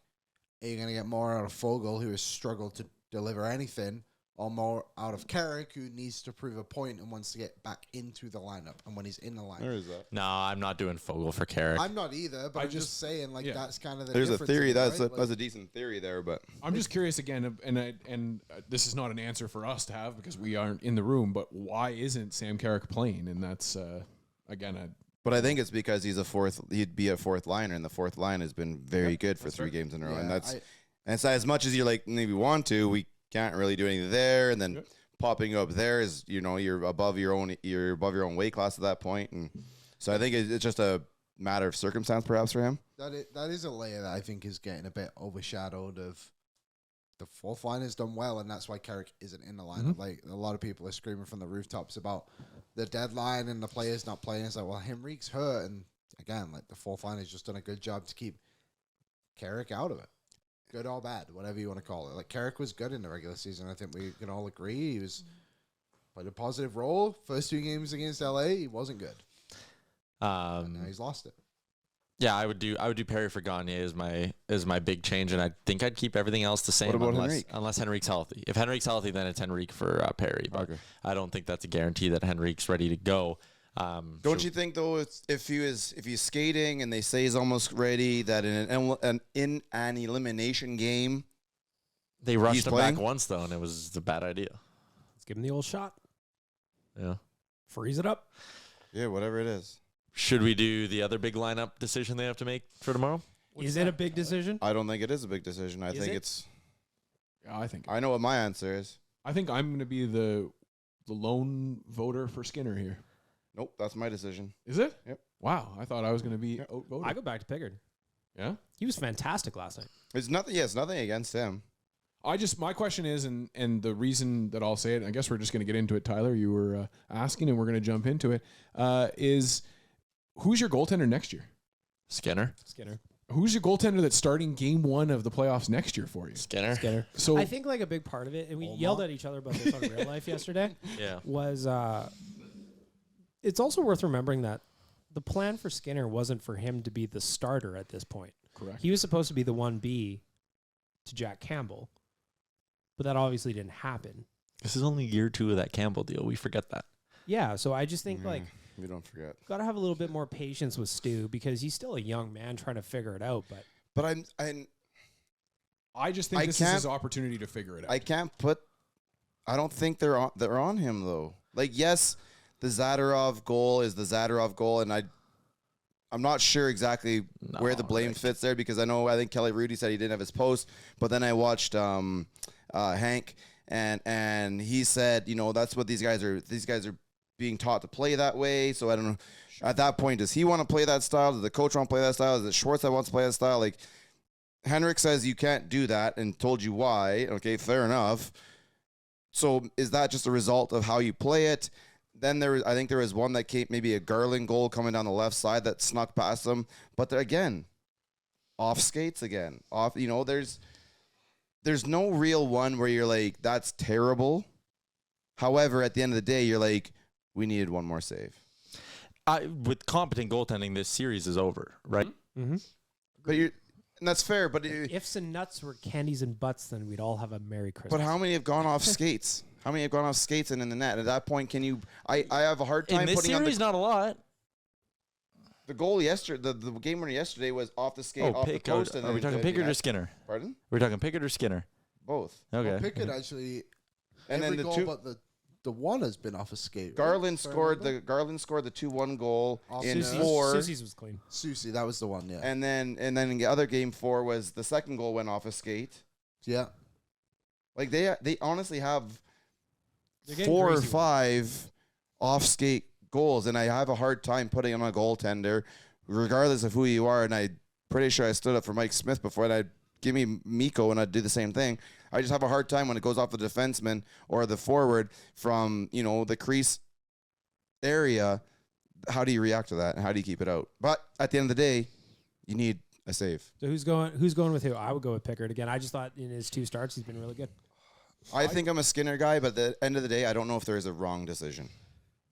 [SPEAKER 3] are you going to get more out of Fogle, who has struggled to deliver anything, or more out of Carrick, who needs to prove a point and wants to get back into the lineup? And when he's in the lineup,
[SPEAKER 2] is that.
[SPEAKER 4] No, I'm not doing Fogel for Carrick.
[SPEAKER 3] I'm not either, but
[SPEAKER 5] I
[SPEAKER 3] I'm just
[SPEAKER 5] just-
[SPEAKER 3] saying, like,
[SPEAKER 5] yeah.
[SPEAKER 3] that's kind of the
[SPEAKER 2] There's a
[SPEAKER 3] difference
[SPEAKER 2] theory.
[SPEAKER 3] in it,
[SPEAKER 2] That's
[SPEAKER 3] right?
[SPEAKER 2] that's a decent theory there, but
[SPEAKER 5] I'm just curious again, and this is not an answer for us to have because we aren't in the room. But why isn't Sam Carrick playing? And that's again,
[SPEAKER 2] but I think it's because he'd be a fourth liner, and the fourth line has been very good for
[SPEAKER 5] that's
[SPEAKER 2] 3
[SPEAKER 5] right.
[SPEAKER 2] games in a row,
[SPEAKER 3] Yeah,
[SPEAKER 2] and and so as much as you like maybe want to, we can't really do anything there, and then
[SPEAKER 5] Yep.
[SPEAKER 2] popping up there is you're above your own weight class at that point, and so I think it's just a matter of circumstance perhaps for him.
[SPEAKER 3] that is a layer that I think is getting a bit overshadowed of the fourth line has done well, and that's why Carrick isn't in the lineup. Like, a lot of people are screaming from the rooftops about the deadline and the players not playing. It's like, well, Henrique's hurt, and again, like, the fourth line has just done a good job to keep Carrick out of it. Good or bad, whatever you want to call it. Like, Carrick was good in the regular season. I think we can all agree he was played a positive role. First 2 games against LA, he wasn't good. And now he's lost it.
[SPEAKER 4] Yeah, I would do Perry for Gagner is my big change, and I think I'd keep everything else the same
[SPEAKER 2] What about
[SPEAKER 4] unless
[SPEAKER 2] Henrique?
[SPEAKER 4] unless Henrique's healthy. If Henrique's healthy, then it's Henrique for Perry. But
[SPEAKER 2] Okay.
[SPEAKER 4] I don't think that's a guarantee that Henrique's ready to go.
[SPEAKER 2] Don't you think though, if he's skating and they say he's almost ready, that in an elimination game,
[SPEAKER 4] They rushed
[SPEAKER 2] he's
[SPEAKER 4] him
[SPEAKER 2] playing?
[SPEAKER 4] back once though, and it was a bad idea.
[SPEAKER 1] Let's give him the old shot.
[SPEAKER 4] Yeah.
[SPEAKER 1] Freeze it up.
[SPEAKER 2] yeah, whatever it is.
[SPEAKER 4] Should we do the other big lineup decision they have to make for tomorrow?
[SPEAKER 1] Is it a big decision?
[SPEAKER 2] I don't think it is a big decision. I
[SPEAKER 1] Is
[SPEAKER 2] think
[SPEAKER 1] it?
[SPEAKER 2] it's.
[SPEAKER 5] I think
[SPEAKER 2] I know what my answer is.
[SPEAKER 5] I'm going to be the lone voter for Skinner here.
[SPEAKER 2] Nope, that's my decision.
[SPEAKER 5] Is it?
[SPEAKER 2] Yep.
[SPEAKER 5] Wow, I thought I was going to be outvoted.
[SPEAKER 1] I go back to Pickard.
[SPEAKER 5] Yeah.
[SPEAKER 1] He was fantastic last night.
[SPEAKER 2] It's nothing. Yeah, it's nothing against him.
[SPEAKER 5] My question is, and the reason that I'll say it, I guess we're just going to get into it, Tyler, you were asking, and we're going to jump into it, is who's your goaltender next year?
[SPEAKER 4] Skinner.
[SPEAKER 5] Who's your goaltender that's starting game 1 of the playoffs next year for you?
[SPEAKER 4] Skinner.
[SPEAKER 5] So
[SPEAKER 1] I think like a big part of it, and we yelled at each other about this on real life yesterday,
[SPEAKER 4] Yeah.
[SPEAKER 1] was it's also worth remembering that the plan for Skinner wasn't for him to be the starter at this point.
[SPEAKER 5] correct.
[SPEAKER 1] He was supposed to be the 1B to Jack Campbell, but that obviously didn't happen.
[SPEAKER 4] This is only year 2 of that Campbell deal. We forget that.
[SPEAKER 1] Yeah, so I just think like
[SPEAKER 2] We don't forget.
[SPEAKER 1] got to have a little bit more patience with Stu because he's still a young man trying to figure it out. But
[SPEAKER 5] I just think this is his opportunity to figure it out.
[SPEAKER 2] I don't think they're on him though. Like, yes, the Zadorov goal is the Zadorov goal, and I'm not sure exactly where the blame fits there because I think Kelly Rudy said he didn't have his post, but then I watched Hank and he said, that's what these guys are being taught to play that way. So I don't know. At that point, does he want to play that style? Does the coach want to play that style? Is it Schwartz that wants to play that style? Like, Henrik says you can't do that and told you why. Okay, fair enough. So is that just a result of how you play it? Then I think there was one that came, maybe a Garland goal coming down the left side that snuck past them. But again, off skates again. There's no real one where you're like, that's terrible. However, at the end of the day, you're like, we needed one more save.
[SPEAKER 4] With competent goaltending, this series is over, right?
[SPEAKER 1] mm-hmm.
[SPEAKER 2] And that's fair, but
[SPEAKER 1] ifs and nuts were candies and butts, then we'd all have a Merry Christmas.
[SPEAKER 2] But how many have gone off skates? How many have gone off skates and in the net? At that point, can you? I have a hard time
[SPEAKER 4] In this
[SPEAKER 2] putting
[SPEAKER 4] series,
[SPEAKER 2] on
[SPEAKER 4] not a lot.
[SPEAKER 2] the goal yesterday. The game winner yesterday was off the skate, off
[SPEAKER 4] Pickard.
[SPEAKER 2] the post. And
[SPEAKER 4] Are we talking Pickard or Skinner?
[SPEAKER 2] Pardon?
[SPEAKER 4] We're talking Pickard or Skinner?
[SPEAKER 2] Both.
[SPEAKER 4] Okay.
[SPEAKER 3] Well, Pickard actually,
[SPEAKER 2] And
[SPEAKER 3] every
[SPEAKER 2] then the
[SPEAKER 3] goal
[SPEAKER 2] two.
[SPEAKER 3] but the one has been off a skate. right?
[SPEAKER 2] Garland
[SPEAKER 3] If I
[SPEAKER 2] scored
[SPEAKER 3] remember.
[SPEAKER 2] the 2-1 goal
[SPEAKER 3] Off
[SPEAKER 2] in
[SPEAKER 3] Susie's-
[SPEAKER 2] 4.
[SPEAKER 1] Susie's was clean.
[SPEAKER 3] Susie, that was the one. Yeah.
[SPEAKER 2] And then in the other game 4 was the second goal went off a skate.
[SPEAKER 3] Yeah.
[SPEAKER 2] Like they honestly have
[SPEAKER 1] They're getting
[SPEAKER 2] 4 or
[SPEAKER 1] crazy with it.
[SPEAKER 2] 5 off skate goals, and I have a hard time putting on a goaltender, regardless of who you are. And I'm pretty sure I stood up for Mike Smith before, and I'd give me Mikko, and I'd do the same thing. I just have a hard time when it goes off the defenseman or the forward from the crease area. How do you react to that, and how do you keep it out? But at the end of the day, you need a save.
[SPEAKER 1] So who's going with who? I would go with Pickard again. I just thought in his 2 starts he's been really good.
[SPEAKER 2] I think I'm a Skinner guy, but at the end of the day, I don't know if there is a wrong decision.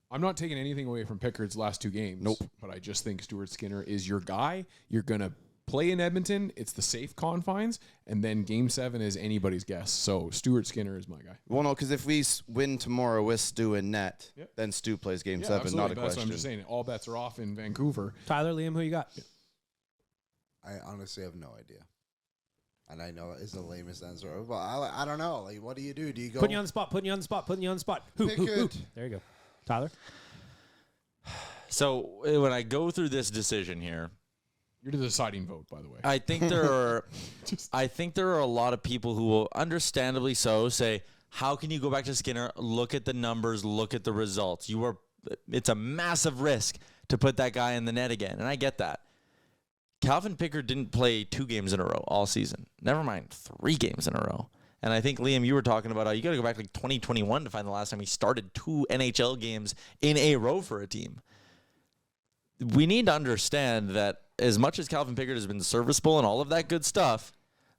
[SPEAKER 5] I'm not taking anything away from Pickard's last 2 games.
[SPEAKER 2] Nope.
[SPEAKER 5] But I just think Stuart Skinner is your guy. You're going to play in Edmonton. It's the safe confines. And then game 7 is anybody's guess. So Stuart Skinner is my guy.
[SPEAKER 2] Well, no, because if we win tomorrow with Stu and net,
[SPEAKER 5] Yep.
[SPEAKER 2] then Stu plays game 7,
[SPEAKER 5] absolutely.
[SPEAKER 2] not a
[SPEAKER 5] That's what
[SPEAKER 2] question.
[SPEAKER 5] I'm just saying. All bets are off in Vancouver.
[SPEAKER 1] Tyler, Liam, who you got?
[SPEAKER 3] I honestly have no idea. And I know that is the lamest answer, but I don't know. Like, what do you do? Do you go
[SPEAKER 1] Putting you on the spot. Who?
[SPEAKER 3] Pickard?
[SPEAKER 1] There you go. Tyler?
[SPEAKER 4] So when I go through this decision here,
[SPEAKER 5] You're the deciding vote, by the way.
[SPEAKER 4] I think there are a lot of people who will understandably so say, how can you go back to Skinner? Look at the numbers, look at the results. It's a massive risk to put that guy in the net again. And I get that. Calvin Pickard didn't play 2 games in a row all season. Never mind 3 games in a row. And I think, Liam, you were talking about how you got to go back to 2021 to find the last time he started 2 NHL games in a row for a team. We need to understand that as much as Calvin Pickard has been serviceable and all of that good stuff,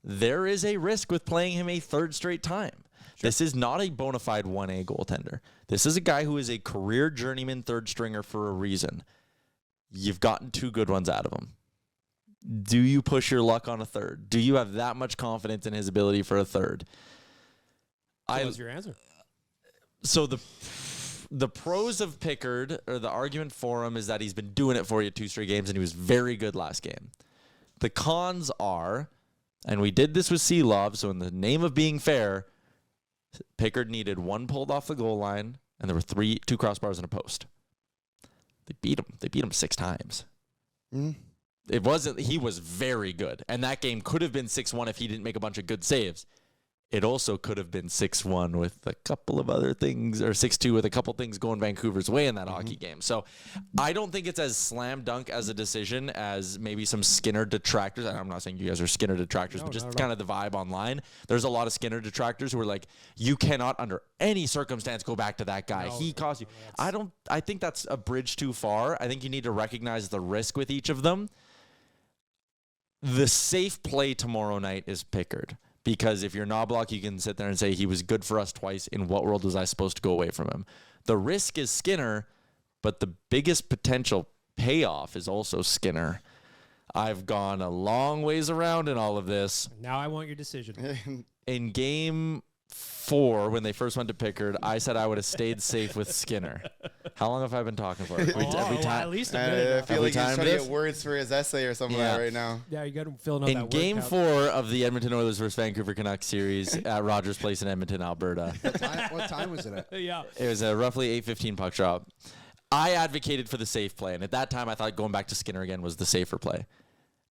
[SPEAKER 4] there is a risk with playing him a 3rd straight time. Sure. This is not a bona fide 1A goaltender. This is a guy who is a career journeyman 3rd stringer for a reason. You've gotten 2 good ones out of him. Do you push your luck on a 3rd? Do you have that much confidence in his ability for a 3rd?
[SPEAKER 1] What was your answer?
[SPEAKER 4] So the pros of Pickard, or the argument for him, is that he's been doing it for you 2 straight games, and he was very good last game. The cons are, and we did this with Seelov, so in the name of being fair, Pickard needed 1 pulled off the goal line, and there were 2 crossbars and a post. They beat him. They beat him 6 times.
[SPEAKER 2] Mm-hmm.
[SPEAKER 4] He was very good, and that game could have been 6-1 if he didn't make a bunch of good saves. it also could have been 6-1 with a couple of other things, or 6-2 with a couple things going Vancouver's way in that hockey game. So I don't think it's as slam dunk as a decision as maybe some Skinner detractors. And I'm not saying you guys are Skinner detractors, but just kind of the vibe online. There's a lot of Skinner detractors who are like, you cannot under any circumstance go back to that guy. He cost you. I think that's a bridge too far. I think you need to recognize the risk with each of them. The safe play tomorrow night is Pickard. Because if you're Knoblauch, you can sit there and say he was good for us twice. In what world was I supposed to go away from him? The risk is Skinner, but the biggest potential payoff is also Skinner. I've gone a long ways around in all of this.
[SPEAKER 1] Now I want your decision.
[SPEAKER 4] In game 4, when they first went to Pickard, I said I would have stayed safe with Skinner. How long have I been talking for? Every time.
[SPEAKER 1] At least a minute.
[SPEAKER 2] I feel like he's trying to get words for his essay or something like that right now.
[SPEAKER 1] Yeah, you got him filling out
[SPEAKER 4] in
[SPEAKER 1] that
[SPEAKER 4] game
[SPEAKER 1] word count.
[SPEAKER 4] 4 of the Edmonton Oilers versus Vancouver Canucks series at Rogers Place in Edmonton, Alberta.
[SPEAKER 3] What time was it at?
[SPEAKER 1] Yeah.
[SPEAKER 4] It was a roughly 8:15 puck drop. I advocated for the safe play, and at that time I thought going back to Skinner again was the safer play.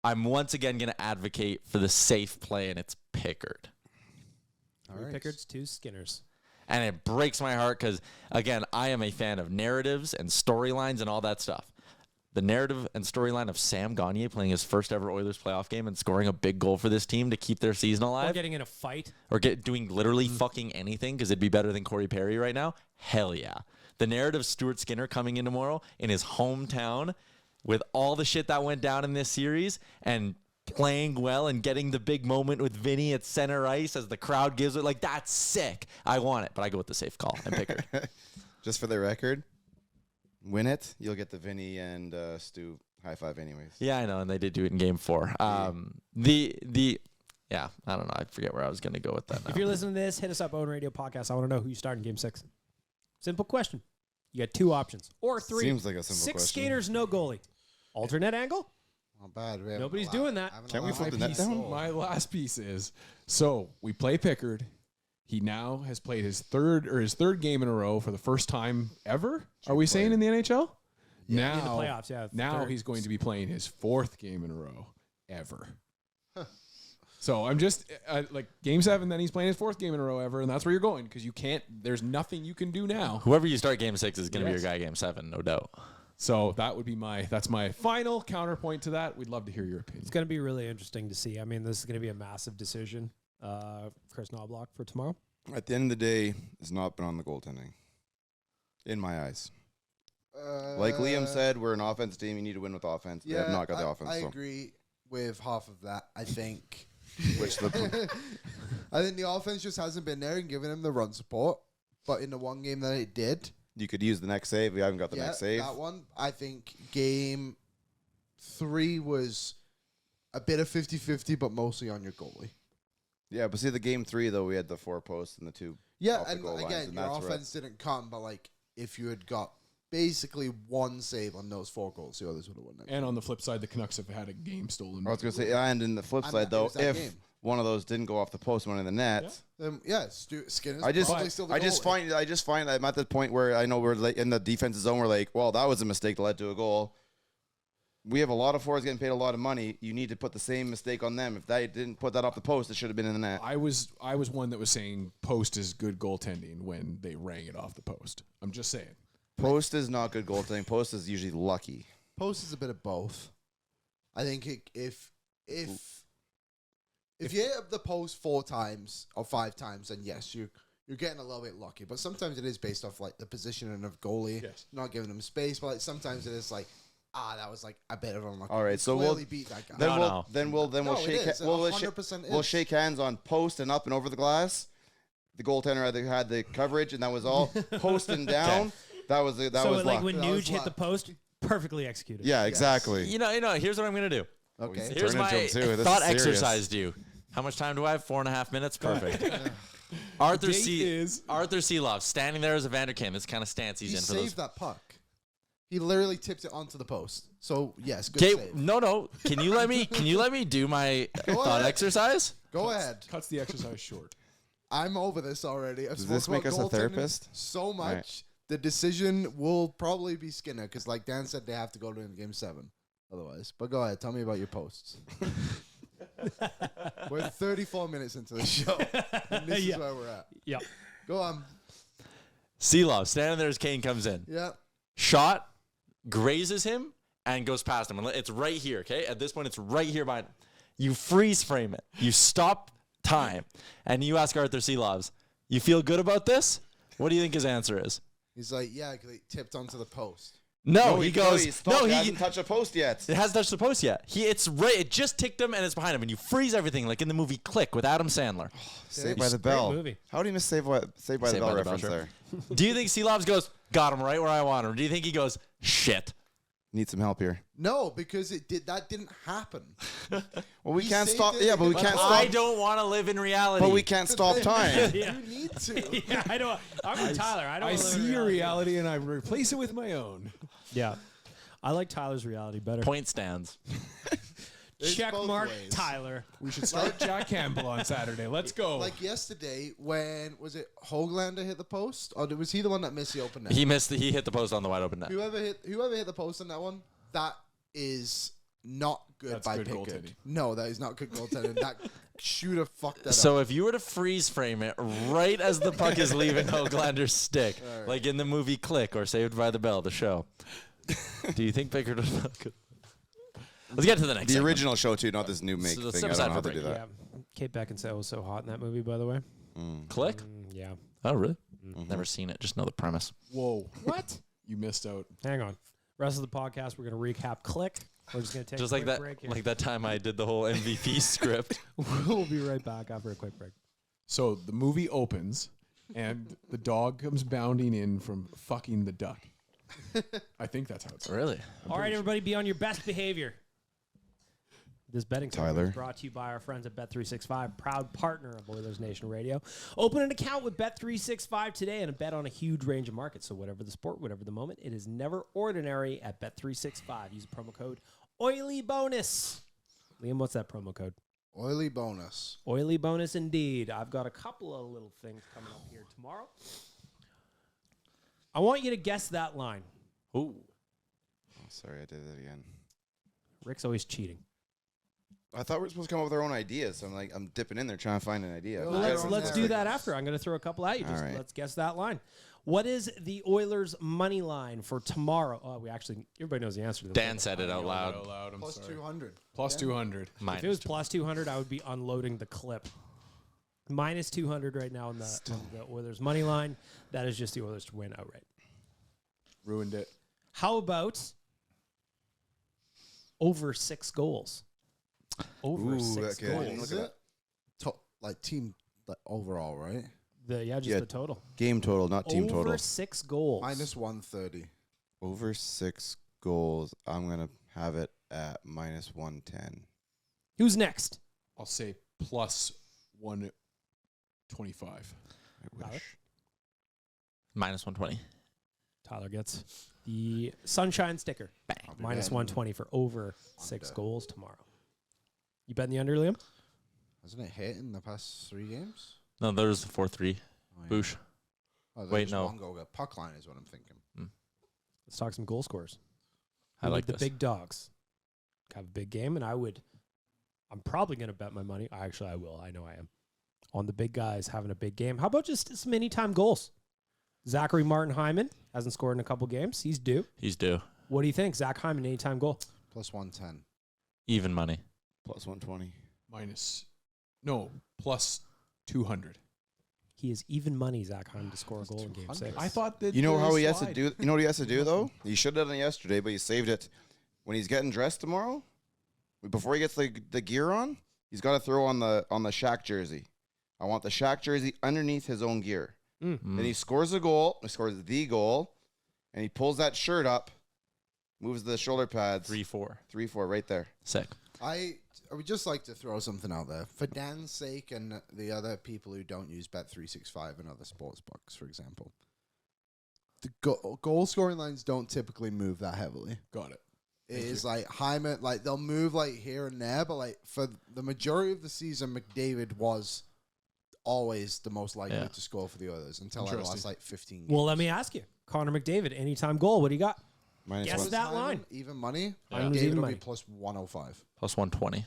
[SPEAKER 4] I'm once again going to advocate for the safe play, and it's Pickard.
[SPEAKER 1] 3 Pickards, 2 Skinners.
[SPEAKER 4] And it breaks my heart because, again, I am a fan of narratives and storylines and all that stuff. The narrative and storyline of Sam Gagner playing his first ever Oilers playoff game and scoring a big goal for this team to keep their season alive.
[SPEAKER 1] Or getting in a fight.
[SPEAKER 4] Or doing literally fucking anything because it'd be better than Corey Perry right now. Hell yeah. The narrative of Stuart Skinner coming in tomorrow in his hometown with all the shit that went down in this series and playing well and getting the big moment with Vinny at center ice as the crowd gives it. Like, that's sick. I want it, but I go with the safe call and Pickard.
[SPEAKER 2] Just for the record, win it, you'll get the Vinny and Stu high five anyways.
[SPEAKER 4] Yeah, I know, and they did do it in game 4. Yeah, I don't know. I forget where I was going to go with that now.
[SPEAKER 1] If you're listening to this, hit us up, Owen Radio Podcast. I want to know who you start in game 6. Simple question. You got 2 options. Or 3.
[SPEAKER 2] Seems like a simple
[SPEAKER 1] 6
[SPEAKER 2] question.
[SPEAKER 1] skaters, no goalie. Alternate angle?
[SPEAKER 3] Not bad.
[SPEAKER 1] Nobody's doing that.
[SPEAKER 2] Can we flip the net down?
[SPEAKER 5] My last piece is, so we play Pickard. He now has played his third game in a row for the first time ever. Are we saying in the NHL? Now,
[SPEAKER 1] in the playoffs, yeah.
[SPEAKER 5] Now
[SPEAKER 1] Third.
[SPEAKER 5] he's going to be playing his 4th game in a row ever. So I'm just like game 7, then he's playing his 4th game in a row ever, and that's where you're going because you can't. There's nothing you can do now.
[SPEAKER 4] Whoever you start game 6 is going to be your guy game 7, no doubt.
[SPEAKER 5] So that would be that's my final counterpoint to that. We'd love to hear your opinion.
[SPEAKER 1] It's going to be really interesting to see. I mean, this is going to be a massive decision. Kris Knoblauch for tomorrow.
[SPEAKER 2] At the end of the day, it's not been on the goaltending. In my eyes. Like Liam said, we're an offense team. You need to win with offense.
[SPEAKER 3] Yeah,
[SPEAKER 2] they have not got the offense.
[SPEAKER 3] I
[SPEAKER 2] so.
[SPEAKER 3] agree with half of that. I think.
[SPEAKER 2] Which
[SPEAKER 3] I think the offense just hasn't been there and giving him the run support. But in the one game that it did,
[SPEAKER 2] you could use the next save. We haven't got the next save.
[SPEAKER 3] That one, I think game 3 was a bit of 50-50, but mostly on your goalie.
[SPEAKER 2] Yeah, but see the game 3 though, we had the 4 posts and the 2.
[SPEAKER 3] Yeah,
[SPEAKER 2] off the
[SPEAKER 3] and
[SPEAKER 2] goal lines,
[SPEAKER 3] again,
[SPEAKER 2] and
[SPEAKER 3] your
[SPEAKER 2] that's
[SPEAKER 3] offense didn't come, but like if you had got basically 1 save on those 4 goals, the others would have won that.
[SPEAKER 5] And on the flip side, the Canucks have had a game stolen.
[SPEAKER 2] I was going to say, and in the flip side though, if one of those didn't go off the post, one in the net.
[SPEAKER 3] Skinner's
[SPEAKER 2] I
[SPEAKER 3] still the
[SPEAKER 2] find that I'm at the point where I know we're like in the defensive zone. We're like, well, that was a mistake that led to a goal. We have a lot of forwards getting paid a lot of money. You need to put the same mistake on them. If they didn't put that off the post, it should have been in the net.
[SPEAKER 5] I was one that was saying post is good goaltending when they rang it off the post. I'm just saying.
[SPEAKER 2] Post is not good goaltending. Post is usually lucky.
[SPEAKER 3] Post is a bit of both. I think if you hit up the post 4 times or 5 times, then yes, you're getting a little bit lucky. But sometimes it is based off like the positioning of goalie, not giving them space. But like sometimes it is like, that was like a bit of unlucky.
[SPEAKER 2] All right, so we'll
[SPEAKER 3] beat that guy.
[SPEAKER 2] We'll shake hands on post and up and over the glass. The goaltender had the coverage, and that was all. Post and down, that was
[SPEAKER 1] So
[SPEAKER 2] was
[SPEAKER 1] like
[SPEAKER 2] luck.
[SPEAKER 1] when Nuge hit the post, perfectly executed.
[SPEAKER 2] Yeah, exactly.
[SPEAKER 4] You know. Here's what I'm gonna do.
[SPEAKER 3] Okay.
[SPEAKER 4] Here's
[SPEAKER 2] Turn
[SPEAKER 4] my
[SPEAKER 2] into him, too. This
[SPEAKER 4] thought
[SPEAKER 2] is serious.
[SPEAKER 4] exercise due. How much time do I have? 4.5 minutes. Perfect. Arthur Seeloff standing there as a Vanderkam. This kind of stance he's
[SPEAKER 3] He
[SPEAKER 4] in for those.
[SPEAKER 3] saved that puck. He literally tipped it onto the post. So yes, good
[SPEAKER 4] Okay,
[SPEAKER 3] save.
[SPEAKER 4] no. Can you let me do my thought
[SPEAKER 3] ahead.
[SPEAKER 4] exercise?
[SPEAKER 3] Go ahead.
[SPEAKER 5] Cuts the exercise short.
[SPEAKER 3] I'm over this already.
[SPEAKER 2] Does this make us a therapist?
[SPEAKER 3] So much.
[SPEAKER 2] Right.
[SPEAKER 3] The decision will probably be Skinner because, like Dan said, they have to go to game 7 otherwise. But go ahead. Tell me about your posts. We're 34 minutes into the show. And this is where we're at.
[SPEAKER 1] Yeah.
[SPEAKER 3] Go on.
[SPEAKER 4] Seelov standing there as Kane comes in.
[SPEAKER 3] Yeah.
[SPEAKER 4] Shot, grazes him, and goes past him. And it's right here, okay? At this point, it's right here behind him. You freeze frame it. You stop time. And you ask Arthur Seelovs, you feel good about this? What do you think his answer is?
[SPEAKER 3] He's like, yeah, 'cause it tipped onto the post.
[SPEAKER 4] No, he goes,
[SPEAKER 2] he hasn't touched a post yet.
[SPEAKER 4] It hasn't touched the post yet. It's right. It just ticked him, and it's behind him, and you freeze everything, like in the movie Click with Adam Sandler.
[SPEAKER 2] Saved by the Bell.
[SPEAKER 1] movie.
[SPEAKER 2] How do you miss Saved by the Bell reference there?
[SPEAKER 4] Do you think Seelovs goes, got him right where I want him? Or do you think he goes, shit?
[SPEAKER 2] Need some help here.
[SPEAKER 3] No, because that didn't happen.
[SPEAKER 2] Well, we
[SPEAKER 3] He
[SPEAKER 2] can't
[SPEAKER 3] saved
[SPEAKER 2] stop.
[SPEAKER 3] it
[SPEAKER 2] Yeah, but we
[SPEAKER 3] against-
[SPEAKER 2] can't
[SPEAKER 4] I
[SPEAKER 2] stop.
[SPEAKER 4] don't want to live in reality.
[SPEAKER 2] But we can't stop time.
[SPEAKER 1] Yeah.
[SPEAKER 3] You need to.
[SPEAKER 1] Yeah, I don't. I'm with Tyler. I don't.
[SPEAKER 5] I
[SPEAKER 1] wanna live in
[SPEAKER 5] see your reality and I replace it with my own.
[SPEAKER 1] Yeah, I like Tyler's reality better.
[SPEAKER 4] Point stands.
[SPEAKER 3] It's
[SPEAKER 1] Check
[SPEAKER 3] both
[SPEAKER 1] mark,
[SPEAKER 3] ways.
[SPEAKER 1] Tyler.
[SPEAKER 5] We should start Jack Campbell on Saturday. Let's go.
[SPEAKER 3] Like yesterday, when was it Hoglander hit the post, or was he the one that missed the open net?
[SPEAKER 4] He missed. He hit the post on the wide open net.
[SPEAKER 3] Whoever hit the post on that one, that is not good
[SPEAKER 5] That's
[SPEAKER 3] by
[SPEAKER 5] good
[SPEAKER 3] Pickard.
[SPEAKER 5] goaltending.
[SPEAKER 3] No, that is not good goaltending. That shooter fucked that
[SPEAKER 4] So
[SPEAKER 3] up.
[SPEAKER 4] if you were to freeze frame it right as the puck is leaving Hoglander's stick,
[SPEAKER 3] Alright.
[SPEAKER 4] like in the movie Click or Saved by the Bell, the show, do you think Pickard was not good? Let's get to the next
[SPEAKER 2] The
[SPEAKER 4] segment.
[SPEAKER 2] original show too, not this new make
[SPEAKER 4] So
[SPEAKER 2] thing.
[SPEAKER 4] step
[SPEAKER 2] I
[SPEAKER 4] aside
[SPEAKER 2] don't know how
[SPEAKER 4] for
[SPEAKER 2] to do
[SPEAKER 4] break.
[SPEAKER 2] that.
[SPEAKER 1] Yeah, Kate Beckinsale was so hot in that movie, by the way.
[SPEAKER 4] Click?
[SPEAKER 1] Yeah.
[SPEAKER 4] Oh, really? Never seen it. Just know the premise.
[SPEAKER 5] Whoa.
[SPEAKER 1] What?
[SPEAKER 5] You missed out.
[SPEAKER 1] Hang on. Rest of the podcast, we're gonna recap Click. We're just gonna take
[SPEAKER 4] Just
[SPEAKER 1] a
[SPEAKER 4] like
[SPEAKER 1] quick
[SPEAKER 4] that,
[SPEAKER 1] break here.
[SPEAKER 4] like that time I did the whole MVP script.
[SPEAKER 1] We'll be right back after a quick break.
[SPEAKER 5] So the movie opens and the dog comes bounding in from fucking the duck. I think that's how it's
[SPEAKER 4] Really?
[SPEAKER 1] All right, everybody, be on your best behavior. This betting segment
[SPEAKER 2] Tyler.
[SPEAKER 1] is brought to you by our friends at Bet365, proud partner of Oilers Nation Radio. Open an account with Bet365 today and bet on a huge range of markets. So whatever the sport, whatever the moment, it is never ordinary at Bet365. Use the promo code OILYBONUS. Liam, what's that promo code?
[SPEAKER 3] Oily bonus.
[SPEAKER 1] Oily bonus indeed. I've got a couple of little things coming up here tomorrow. I want you to guess that line.
[SPEAKER 4] Ooh.
[SPEAKER 2] Oh, sorry, I did it again.
[SPEAKER 1] Rick's always cheating.
[SPEAKER 2] I thought we were supposed to come up with our own ideas. So I'm dipping in there trying to find an idea.
[SPEAKER 3] Well,
[SPEAKER 1] Well,
[SPEAKER 3] I
[SPEAKER 1] let's
[SPEAKER 3] don't
[SPEAKER 1] let's
[SPEAKER 3] know.
[SPEAKER 1] do that after. I'm going to throw a couple at you.
[SPEAKER 2] All
[SPEAKER 1] Just
[SPEAKER 2] right.
[SPEAKER 1] let's guess that line. What is the Oilers' money line for tomorrow? Oh, everybody knows the answer to this.
[SPEAKER 4] Dan said it out loud.
[SPEAKER 5] I'm
[SPEAKER 3] Plus
[SPEAKER 5] sorry.
[SPEAKER 3] 200.
[SPEAKER 5] Plus 200.
[SPEAKER 1] If it was plus 200, I would be unloading the clip. Minus 200 right now on the Oilers' money line. That is just the Oilers to win outright.
[SPEAKER 5] Ruined it.
[SPEAKER 1] How about over 6 goals? Over
[SPEAKER 2] Ooh,
[SPEAKER 1] 6
[SPEAKER 2] okay. I didn't
[SPEAKER 1] goals.
[SPEAKER 2] look at that.
[SPEAKER 3] Like team overall, right?
[SPEAKER 1] Just
[SPEAKER 2] Yeah.
[SPEAKER 1] the total.
[SPEAKER 2] Game total, not team
[SPEAKER 1] Over
[SPEAKER 2] total.
[SPEAKER 1] 6 goals.
[SPEAKER 3] Minus 130.
[SPEAKER 2] Over 6 goals. I'm gonna have it at minus 110.
[SPEAKER 1] Who's next?
[SPEAKER 5] I'll say plus 125.
[SPEAKER 2] I
[SPEAKER 1] Tyler?
[SPEAKER 2] wish.
[SPEAKER 4] Minus 120.
[SPEAKER 1] Tyler gets the sunshine sticker.
[SPEAKER 3] I'll be
[SPEAKER 1] Minus
[SPEAKER 3] betting
[SPEAKER 1] 120 for over 6
[SPEAKER 3] Under.
[SPEAKER 1] goals tomorrow. You betting the under, Liam?
[SPEAKER 3] Hasn't it hit in the past 3 games?
[SPEAKER 4] No, there's a 4-3.
[SPEAKER 3] Oh, yeah.
[SPEAKER 4] Boosh.
[SPEAKER 3] Oh, there's
[SPEAKER 4] Wait,
[SPEAKER 3] just
[SPEAKER 4] no.
[SPEAKER 3] One goal. Puck line is what I'm thinking.
[SPEAKER 1] Let's talk some goal scores.
[SPEAKER 4] I like
[SPEAKER 1] the
[SPEAKER 4] this.
[SPEAKER 1] big dogs. Have a big game, and I'm probably going to bet my money. I will. I know I am. On the big guys having a big game. How about just some anytime goals? Zachary Martin Hyman hasn't scored in a couple games. He's due.
[SPEAKER 4] He's due.
[SPEAKER 1] What do you think? Zach Hyman, anytime goal.
[SPEAKER 3] Plus 110.
[SPEAKER 4] Even money.
[SPEAKER 2] Plus 120.
[SPEAKER 5] Plus 200.
[SPEAKER 1] He is even money, Zach Hyman, to score a goal in game 6.
[SPEAKER 5] I thought that
[SPEAKER 2] You know
[SPEAKER 5] there
[SPEAKER 2] how
[SPEAKER 5] was
[SPEAKER 2] he has to
[SPEAKER 5] slide.
[SPEAKER 2] do? You know what he has to do though? He should have done it yesterday, but he saved it. When he's getting dressed tomorrow, before he gets the gear on, he's got to throw on the Shaq jersey. I want the Shaq jersey underneath his own gear.
[SPEAKER 4] Mm.
[SPEAKER 2] Then he scores a goal. He scores the goal, and he pulls that shirt up, moves the shoulder pads.
[SPEAKER 4] 3-4.
[SPEAKER 2] 3-4 right there.
[SPEAKER 4] Sick.
[SPEAKER 3] I would just like to throw something out there. For Dan's sake and the other people who don't use Bet365 and other sports books, for example, the goal scoring lines don't typically move that heavily.
[SPEAKER 5] Got it.
[SPEAKER 3] It is like Hyman, like they'll move like here and there, but like for the majority of the season, McDavid was always the most likely
[SPEAKER 4] Yeah.
[SPEAKER 3] to score for the Oilers until like the
[SPEAKER 5] Interesting.
[SPEAKER 3] last like 15 games.
[SPEAKER 1] Well, let me ask you. Connor McDavid, anytime goal. What do you got?
[SPEAKER 2] Minus
[SPEAKER 1] Guess
[SPEAKER 2] one.
[SPEAKER 1] that
[SPEAKER 3] Hyman,
[SPEAKER 1] line.
[SPEAKER 3] even money.
[SPEAKER 4] Yeah.
[SPEAKER 1] Hyman was
[SPEAKER 3] McDavid
[SPEAKER 1] even
[SPEAKER 3] will
[SPEAKER 1] money.
[SPEAKER 3] be plus 105.
[SPEAKER 4] Plus 120.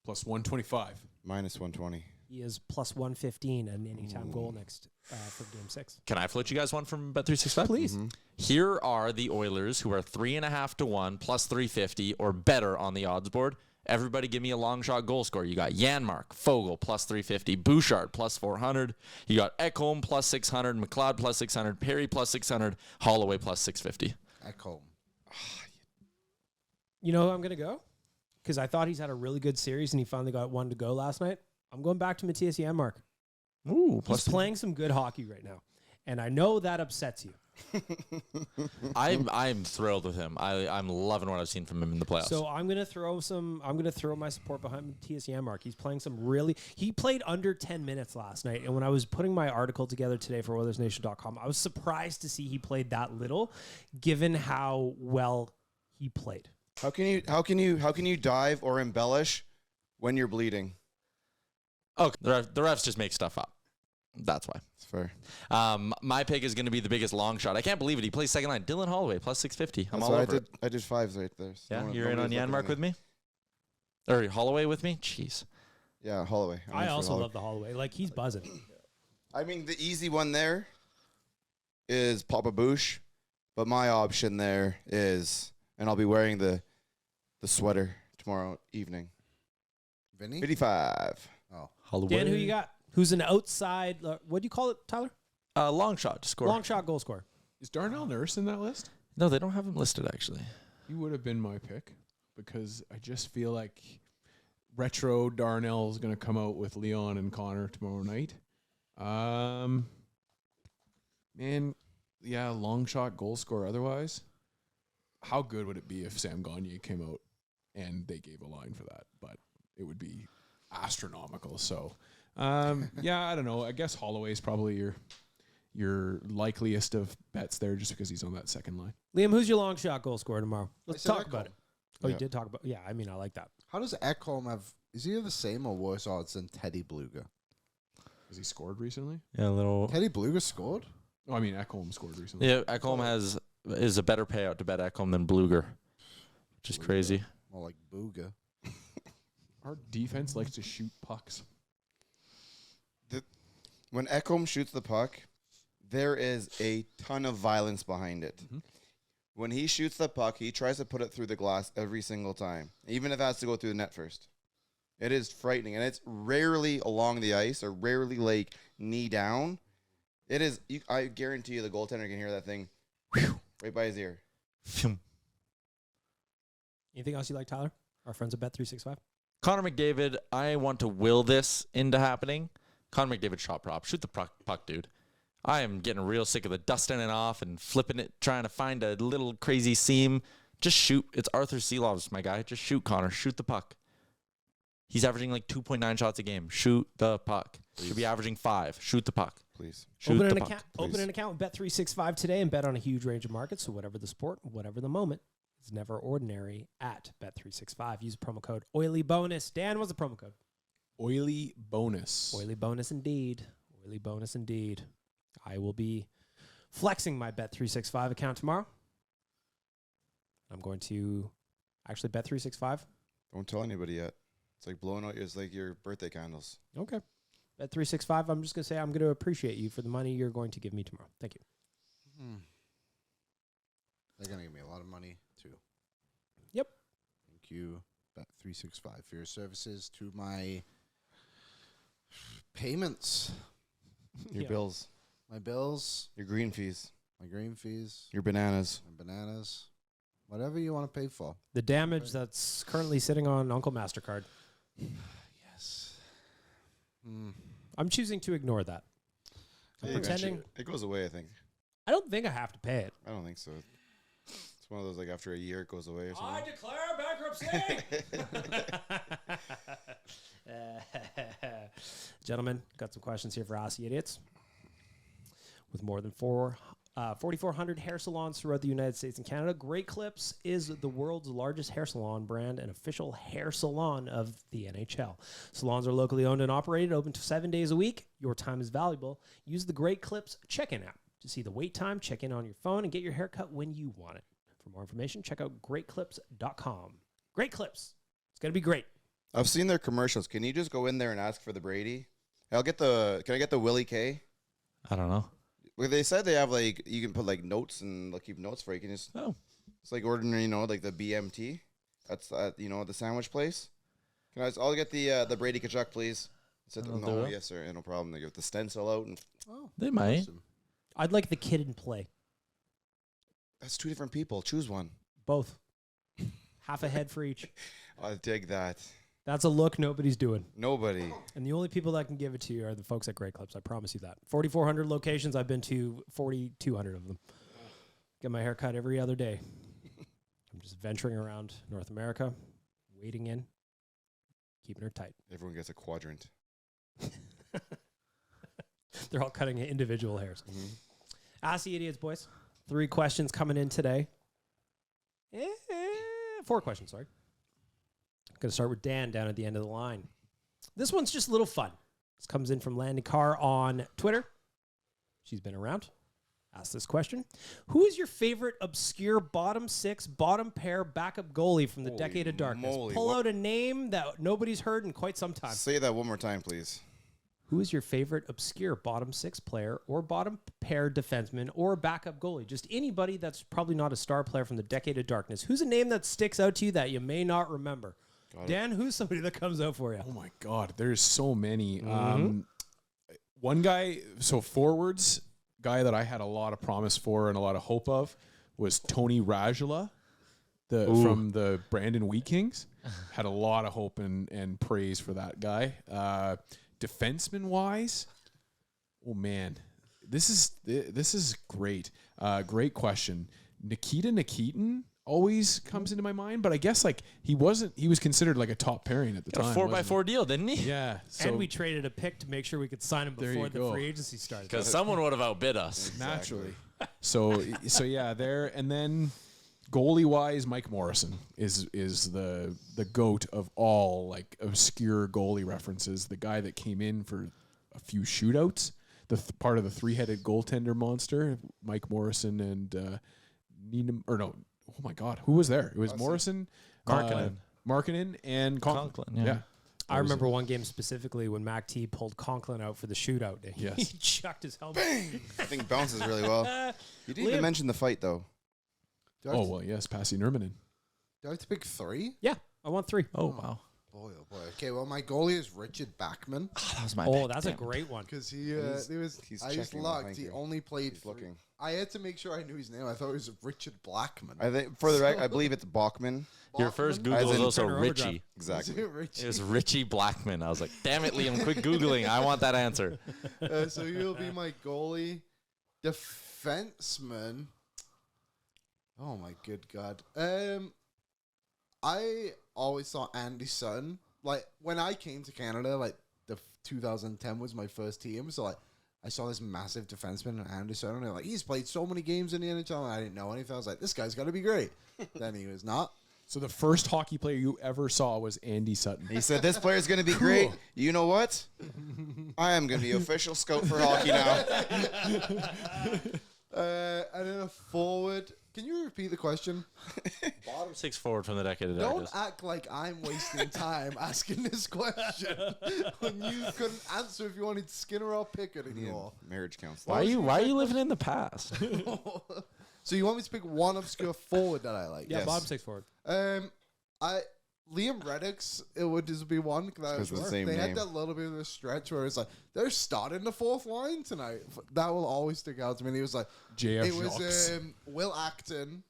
[SPEAKER 5] Plus 125.
[SPEAKER 2] Minus 120.
[SPEAKER 1] He is plus 115 an anytime goal next for Game 6.
[SPEAKER 4] Can I float you guys one from Bet365?
[SPEAKER 1] Please.
[SPEAKER 4] Here are the Oilers who are 3.5 to 1 plus 350 or better on the odds board. Everybody give me a long shot goal score. You got Janmark, Fogle plus 350, Bouchard plus 400. You got Ekholm plus 600, McLeod plus 600, Perry plus 600, Holloway plus 650.
[SPEAKER 3] Ekholm.
[SPEAKER 1] You know who I'm going to go? Because I thought he's had a really good series and he finally got one to go last night. I'm going back to Matthias Janmark.
[SPEAKER 4] Ooh,
[SPEAKER 1] He's playing some good hockey right now. And I know that upsets you.
[SPEAKER 4] I'm thrilled with him. I'm loving what I've seen from him in the playoffs.
[SPEAKER 1] So I'm gonna throw my support behind Matthias Janmark. He's playing he played under 10 minutes last night. And when I was putting my article together today for Oilersnation.com, I was surprised to see he played that little, given how well he played.
[SPEAKER 2] How can you dive or embellish when you're bleeding?
[SPEAKER 4] Oh, the refs just make stuff up. That's why.
[SPEAKER 2] It's fair.
[SPEAKER 4] My pick is going to be the biggest long shot. I can't believe it. He plays second line. Dylan Holloway plus 650. I'm
[SPEAKER 2] That's
[SPEAKER 4] all
[SPEAKER 2] what
[SPEAKER 4] over it.
[SPEAKER 2] I did fives right there. So
[SPEAKER 4] Yeah, you're in on Janmark with me? Or Holloway with me? Jeez.
[SPEAKER 2] Yeah, Holloway.
[SPEAKER 1] I also love the Holloway. Like, he's buzzing.
[SPEAKER 2] I mean, the easy one there is Papa Boosh, but my option there is, and I'll be wearing the sweater tomorrow evening.
[SPEAKER 3] Vinny?
[SPEAKER 2] 55.
[SPEAKER 3] Oh.
[SPEAKER 4] Holloway.
[SPEAKER 1] Dan, who you got? Who's an outside, what do you call it, Tyler?
[SPEAKER 4] Long shot to score.
[SPEAKER 1] Long shot goal scorer.
[SPEAKER 5] Is Darnell Nurse in that list?
[SPEAKER 4] No, they don't have him listed, actually.
[SPEAKER 5] He would have been my pick because I just feel like retro Darnell is going to come out with Leon and Connor tomorrow night. Man, yeah, long shot goal scorer. Otherwise, how good would it be if Sam Gagner came out and they gave a line for that? But it would be astronomical. So, yeah, I don't know. I guess Holloway is probably your likeliest of bets there just because he's on that second line.
[SPEAKER 1] Liam, who's your long shot goal scorer tomorrow? Let's
[SPEAKER 3] said
[SPEAKER 1] talk
[SPEAKER 3] Ekholm.
[SPEAKER 1] about it. Oh,
[SPEAKER 2] Yeah.
[SPEAKER 1] you did talk about yeah, I mean, I like that.
[SPEAKER 3] How does Ekholm have... Is he the same or worse odds than Teddy Bluger?
[SPEAKER 5] Has he scored recently?
[SPEAKER 4] Yeah, a little.
[SPEAKER 3] Teddy Bluger scored?
[SPEAKER 5] Oh, I mean, Ekholm scored recently.
[SPEAKER 4] Yeah, Ekholm is a better payout to bet Ekholm than Bluger, which is crazy.
[SPEAKER 3] More like Booger.
[SPEAKER 5] Our defense likes to shoot pucks.
[SPEAKER 2] When Ekholm shoots the puck, there is a ton of violence behind it.
[SPEAKER 5] Mm-hmm.
[SPEAKER 2] When he shoots the puck, he tries to put it through the glass every single time, even if it has to go through the net first. It is frightening, and it's rarely along the ice or rarely like knee down. It is. I guarantee you, the goaltender can hear that thing right by his ear.
[SPEAKER 1] Anything else you like, Tyler? Our friends at Bet365?
[SPEAKER 4] Connor McDavid, I want to will this into happening. Connor McDavid shot prop. Shoot the puck, dude. I am getting real sick of the dusting it off and flipping it, trying to find a little crazy seam. Just shoot. It's Arthur Seelovs, my guy. Just shoot, Connor. Shoot the puck. He's averaging like 2.9 shots a game. Shoot the puck. Should be averaging 5. Shoot the puck.
[SPEAKER 2] Please.
[SPEAKER 4] Shoot
[SPEAKER 1] Open
[SPEAKER 4] the
[SPEAKER 1] an
[SPEAKER 4] puck.
[SPEAKER 1] account. Open an account with Bet365 today and bet on a huge range of markets. So whatever the sport, whatever the moment, it's never ordinary at Bet365. Use promo code Oily Bonus. Dan, what's the promo code?
[SPEAKER 5] Oily bonus.
[SPEAKER 1] Oily bonus indeed. Oily bonus indeed. I will be flexing my Bet365 account tomorrow. I'm going to actually Bet365.
[SPEAKER 2] Don't tell anybody yet. It's like blowing out. It's like your birthday candles.
[SPEAKER 1] Okay. Bet365. I'm just going to say I'm going to appreciate you for the money you're going to give me tomorrow. Thank you.
[SPEAKER 3] They're going to give me a lot of money, too.
[SPEAKER 1] Yep.
[SPEAKER 3] Thank you, Bet365, for your services to my payments,
[SPEAKER 2] Your
[SPEAKER 1] Yeah.
[SPEAKER 2] bills.
[SPEAKER 3] my bills,
[SPEAKER 2] Your green fees.
[SPEAKER 3] my green fees,
[SPEAKER 2] Your bananas.
[SPEAKER 3] my bananas, whatever you want to pay for.
[SPEAKER 1] The damage that's currently sitting on Uncle MasterCard.
[SPEAKER 3] Yes.
[SPEAKER 1] I'm choosing to ignore that. I'm pretending.
[SPEAKER 2] It goes away, I think.
[SPEAKER 1] I don't think I have to pay it.
[SPEAKER 2] I don't think so. It's one of those, like, after a year it goes away or something.
[SPEAKER 1] declare bankruptcy. Gentlemen, got some questions here for Aussie Idiots. With more than 4,400 hair salons throughout the United States and Canada, Great Clips is the world's largest hair salon brand and official hair salon of the NHL. Salons are locally owned and operated, open to 7 days a week. Your time is valuable. Use the Great Clips check-in app to see the wait time, check in on your phone, and get your hair cut when you want it. For more information, check out greatclips.com. Great Clips. It's going to be great.
[SPEAKER 2] I've seen their commercials. Can you just go in there and ask for the Brady? Can I get the Willie K?
[SPEAKER 4] I don't know.
[SPEAKER 2] Well, they said they have like you can put like notes and they'll keep notes for you. You can just it's like ordinary, like the BMT. That's the sandwich place. I'll get the Brady Kachuk, please. Said no, yes sir, no problem. They get the stencil out and
[SPEAKER 4] they might.
[SPEAKER 3] Awesome.
[SPEAKER 1] I'd like the kid in play.
[SPEAKER 2] That's two different people. Choose one.
[SPEAKER 1] Both. Half a head for each.
[SPEAKER 2] I dig that.
[SPEAKER 1] That's a look nobody's doing.
[SPEAKER 2] Nobody.
[SPEAKER 1] And the only people that can give it to you are the folks at Great Clips. I promise you that. 4,400 locations. I've been to 4,200 of them. Get my hair cut every other day. I'm just venturing around North America, wading in, keeping her tight.
[SPEAKER 2] Everyone gets a quadrant.
[SPEAKER 1] They're all cutting individual hairs.
[SPEAKER 2] Mm-hmm.
[SPEAKER 1] Ask the idiots, boys. 3 questions coming in today. 4 questions, sorry. Going to start with Dan down at the end of the line. This one's just a little fun. This comes in from Landy Carr on Twitter. She's been around. Ask this question. Who is your favorite obscure bottom 6, bottom pair backup goalie from the
[SPEAKER 2] Holy
[SPEAKER 1] decade of darkness?
[SPEAKER 2] moly,
[SPEAKER 1] Pull
[SPEAKER 2] what-
[SPEAKER 1] out a name that nobody's heard in quite some time.
[SPEAKER 2] Say that one more time, please.
[SPEAKER 1] Who is your favorite obscure bottom 6 player or bottom pair defenseman or backup goalie? Just anybody that's probably not a star player from the decade of darkness. Who's a name that sticks out to you that you may not remember? Dan, who's somebody that comes out for you?
[SPEAKER 5] Oh my God, there's so many. One guy, so forwards, guy that I had a lot of promise for and a lot of hope of was Tony Rajala, from the Brandon Wheat Kings. Had a lot of hope and praise for that guy. Defenseman wise, oh man, this is great. Great question. Nikita Nikitin always comes into my mind, but I guess like he was considered like a top pairing at the time.
[SPEAKER 4] A 4x4 deal, didn't he?
[SPEAKER 5] Yeah. So
[SPEAKER 1] And we traded a pick to make sure we could sign him
[SPEAKER 5] There
[SPEAKER 1] before
[SPEAKER 5] you
[SPEAKER 1] the
[SPEAKER 5] go.
[SPEAKER 1] free agency started.
[SPEAKER 4] Because someone would have outbid us.
[SPEAKER 5] naturally. So yeah, there and then goalie wise, Mike Morrison is the goat of all like obscure goalie references. The guy that came in for a few shootouts, part of the 3-headed goaltender monster, Mike Morrison and oh my God, who was there? It was Morrison, Markkinen, and Conklin.
[SPEAKER 4] yeah.
[SPEAKER 1] I remember one game specifically when Mac T pulled Conklin out for the shootout. And
[SPEAKER 5] Yes.
[SPEAKER 1] He chucked his helmet.
[SPEAKER 2] I think bounces really well. You didn't even mention the fight, though.
[SPEAKER 5] Oh well, yes, Pasi Nurminen.
[SPEAKER 3] Do I have to pick 3?
[SPEAKER 1] Yeah, I want 3.
[SPEAKER 4] Oh, wow.
[SPEAKER 3] Boy, oh boy. Okay, well, my goalie is Richard Bachman.
[SPEAKER 4] That was my
[SPEAKER 1] Oh,
[SPEAKER 4] pick.
[SPEAKER 1] that's a
[SPEAKER 4] Damn it.
[SPEAKER 1] great one.
[SPEAKER 3] Because I just
[SPEAKER 2] checking
[SPEAKER 3] looked.
[SPEAKER 2] behind
[SPEAKER 3] He
[SPEAKER 2] you.
[SPEAKER 3] only played
[SPEAKER 2] He's
[SPEAKER 3] 3.
[SPEAKER 2] looking.
[SPEAKER 3] I had to make sure I knew his name. I thought it was Richard Blackman.
[SPEAKER 2] I think for the record, I believe it's Bachman.
[SPEAKER 4] Your first
[SPEAKER 3] Bachman?
[SPEAKER 4] Google
[SPEAKER 2] As
[SPEAKER 4] was
[SPEAKER 2] in
[SPEAKER 4] also
[SPEAKER 1] Turner Overdrive.
[SPEAKER 4] Richie.
[SPEAKER 2] Exactly.
[SPEAKER 3] Is it Richie?
[SPEAKER 4] It was Richie Blackman. I was like, damn it, Liam, quit Googling. I want that answer.
[SPEAKER 3] So he'll be my goalie. Defenseman. Oh my good God. I always thought Andy Sutton. Like when I came to Canada, like the 2010 was my first team. So like I saw this massive defenseman, Andy Sutton. And like he's played so many games in the NHL, and I didn't know anything. I was like, this guy's got to be great. Then he was not.
[SPEAKER 5] So the first hockey player you ever saw was Andy Sutton.
[SPEAKER 2] He said, this player's going to be great. You know what? I am going to be official scout for hockey now.
[SPEAKER 3] And then a forward. Can you repeat the question?
[SPEAKER 4] Bottom 6 forward from the decade of
[SPEAKER 3] Don't
[SPEAKER 4] darkness.
[SPEAKER 3] act like I'm wasting time asking this question when you couldn't answer if you wanted Skinner or Pickard anymore.
[SPEAKER 2] Marriage counselor.
[SPEAKER 4] Why are you living in the past?
[SPEAKER 3] So you want me to pick one obscure forward that I like?
[SPEAKER 1] Yeah,
[SPEAKER 2] Yes.
[SPEAKER 1] bottom 6 forward.
[SPEAKER 3] Liam Reddick's it would just be one
[SPEAKER 2] Because of the same
[SPEAKER 3] they
[SPEAKER 2] name.
[SPEAKER 3] had that little bit of a stretch where it's like they're starting the 4th line tonight. That will always stick out to me. And he was like,
[SPEAKER 5] JF
[SPEAKER 3] it was
[SPEAKER 5] Jacques.
[SPEAKER 3] Will Acton,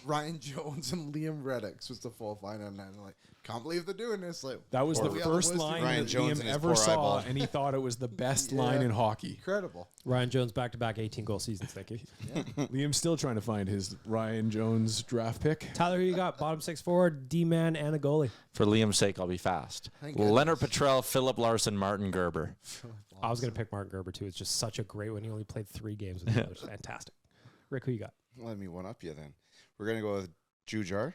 [SPEAKER 3] Ryan Jones, and Liam Reddick's was the 4th line, and then like can't believe they're doing this. Like
[SPEAKER 5] That was the
[SPEAKER 3] we are
[SPEAKER 5] first
[SPEAKER 3] worst
[SPEAKER 5] line
[SPEAKER 2] Ryan
[SPEAKER 5] that
[SPEAKER 2] Jones
[SPEAKER 5] Liam
[SPEAKER 2] and his
[SPEAKER 5] ever
[SPEAKER 2] poor
[SPEAKER 5] saw,
[SPEAKER 2] eyeball.
[SPEAKER 5] and he thought it was the best
[SPEAKER 3] Yeah.
[SPEAKER 5] line in hockey.
[SPEAKER 3] incredible.
[SPEAKER 1] Ryan Jones back-to-back 18-goal seasons. Thank you.
[SPEAKER 5] Liam's still trying to find his Ryan Jones draft pick.
[SPEAKER 1] Tyler, who you got? Bottom 6 forward, D-man, and a goalie.
[SPEAKER 4] For Liam's sake, I'll be fast.
[SPEAKER 3] Thank
[SPEAKER 4] Leonard Petrell, Philip Larson, Martin Gerber.
[SPEAKER 1] I was going to pick Martin Gerber, too. It's just such a great one. He only played 3 games with the Oilers. Fantastic. Rick, who you got?
[SPEAKER 2] Let me one up you then. We're going to go with Jujar.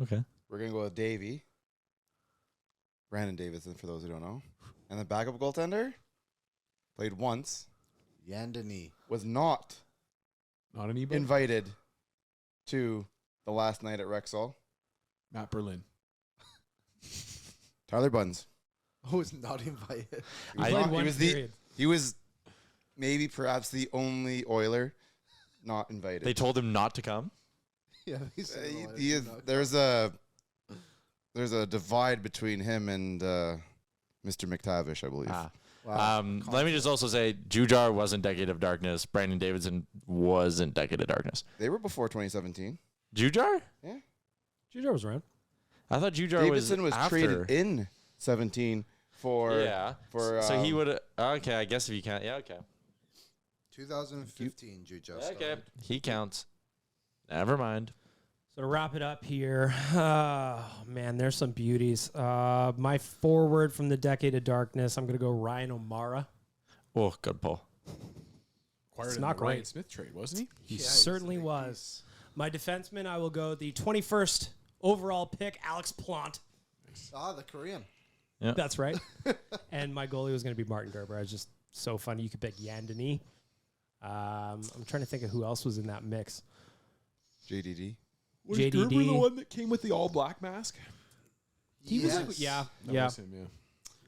[SPEAKER 4] Okay.
[SPEAKER 2] We're going to go with Davey. Brandon Davidson, for those who don't know. And the backup goaltender played once,
[SPEAKER 3] Yandini.
[SPEAKER 2] was not
[SPEAKER 5] Not an eBay.
[SPEAKER 2] invited to the last night at Rexall.
[SPEAKER 5] Matt Berlin.
[SPEAKER 2] Tyler Buns.
[SPEAKER 3] I was not invited.
[SPEAKER 1] He
[SPEAKER 4] I-
[SPEAKER 1] played
[SPEAKER 4] he
[SPEAKER 1] one
[SPEAKER 2] was
[SPEAKER 1] period.
[SPEAKER 2] He was maybe perhaps the only Oiler not invited.
[SPEAKER 4] They told him not to come.
[SPEAKER 3] Yeah, he said,
[SPEAKER 2] He is, there's a divide between him and Mr. McTavish, I believe.
[SPEAKER 3] Wow.
[SPEAKER 4] Let me just also say, Jujar wasn't Decade of Darkness. Brandon Davidson wasn't Decade of Darkness.
[SPEAKER 2] They were before 2017.
[SPEAKER 4] Jujar?
[SPEAKER 1] Jujar was around.
[SPEAKER 4] I thought Jujar
[SPEAKER 2] Davidson was
[SPEAKER 4] after.
[SPEAKER 2] traded in 17 for
[SPEAKER 4] so he would. Okay, I guess if you can't. Yeah, okay.
[SPEAKER 3] 2015, you just
[SPEAKER 4] Okay, he counts. Never mind.
[SPEAKER 1] So to wrap it up here, man, there's some beauties. My forward from the Decade of Darkness, I'm going to go Ryan O'Mara.
[SPEAKER 4] Oh, good pull.
[SPEAKER 5] Acquired
[SPEAKER 1] It's
[SPEAKER 5] in
[SPEAKER 1] not
[SPEAKER 5] the Ryan
[SPEAKER 1] great.
[SPEAKER 5] Smith trade, wasn't he?
[SPEAKER 1] He certainly was. My defenseman, I will go the 21st overall pick, Alex Plant.
[SPEAKER 3] the Korean.
[SPEAKER 4] Yeah.
[SPEAKER 1] That's right. And my goalie was going to be Martin Gerber. I was just so funny. You could pick Yandini. I'm trying to think of who else was in that mix.
[SPEAKER 2] JDD.
[SPEAKER 5] Was
[SPEAKER 1] JDD.
[SPEAKER 5] Gerber the one that came with the all black mask?
[SPEAKER 1] He was,
[SPEAKER 3] Yes.
[SPEAKER 1] yeah.
[SPEAKER 5] That was him,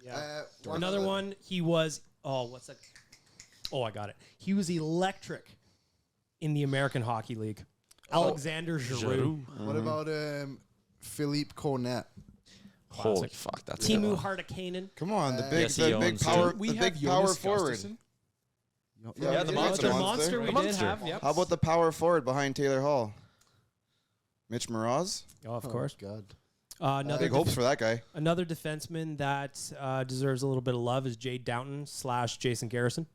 [SPEAKER 5] yeah.
[SPEAKER 1] Another one, he was, what's that? Oh, I got it. He was electric in the American Hockey League. Alexander Giroux.
[SPEAKER 3] What about Philippe Cornet?
[SPEAKER 4] Holy
[SPEAKER 1] Classic.
[SPEAKER 4] fuck, that's
[SPEAKER 1] Timu
[SPEAKER 4] good.
[SPEAKER 1] Hardakainen.
[SPEAKER 2] Come on, the
[SPEAKER 4] Yes, he
[SPEAKER 2] big
[SPEAKER 4] owns it.
[SPEAKER 2] power,
[SPEAKER 5] We
[SPEAKER 2] the
[SPEAKER 5] have
[SPEAKER 2] big power
[SPEAKER 5] Jonas
[SPEAKER 2] forward.
[SPEAKER 5] Gustafsson.
[SPEAKER 4] Yeah, the
[SPEAKER 2] we did
[SPEAKER 4] monster.
[SPEAKER 2] get
[SPEAKER 1] The
[SPEAKER 2] a
[SPEAKER 1] monster we
[SPEAKER 4] The
[SPEAKER 1] did
[SPEAKER 4] monster.
[SPEAKER 1] have. Yep.
[SPEAKER 2] How about the power forward behind Taylor Hall? Mitch Moroz.
[SPEAKER 1] Oh, of course.
[SPEAKER 3] God.
[SPEAKER 1] Another
[SPEAKER 2] Big hopes for that guy.
[SPEAKER 1] Another defenseman that deserves a little bit of love is Jay Downton / Jason Garrison.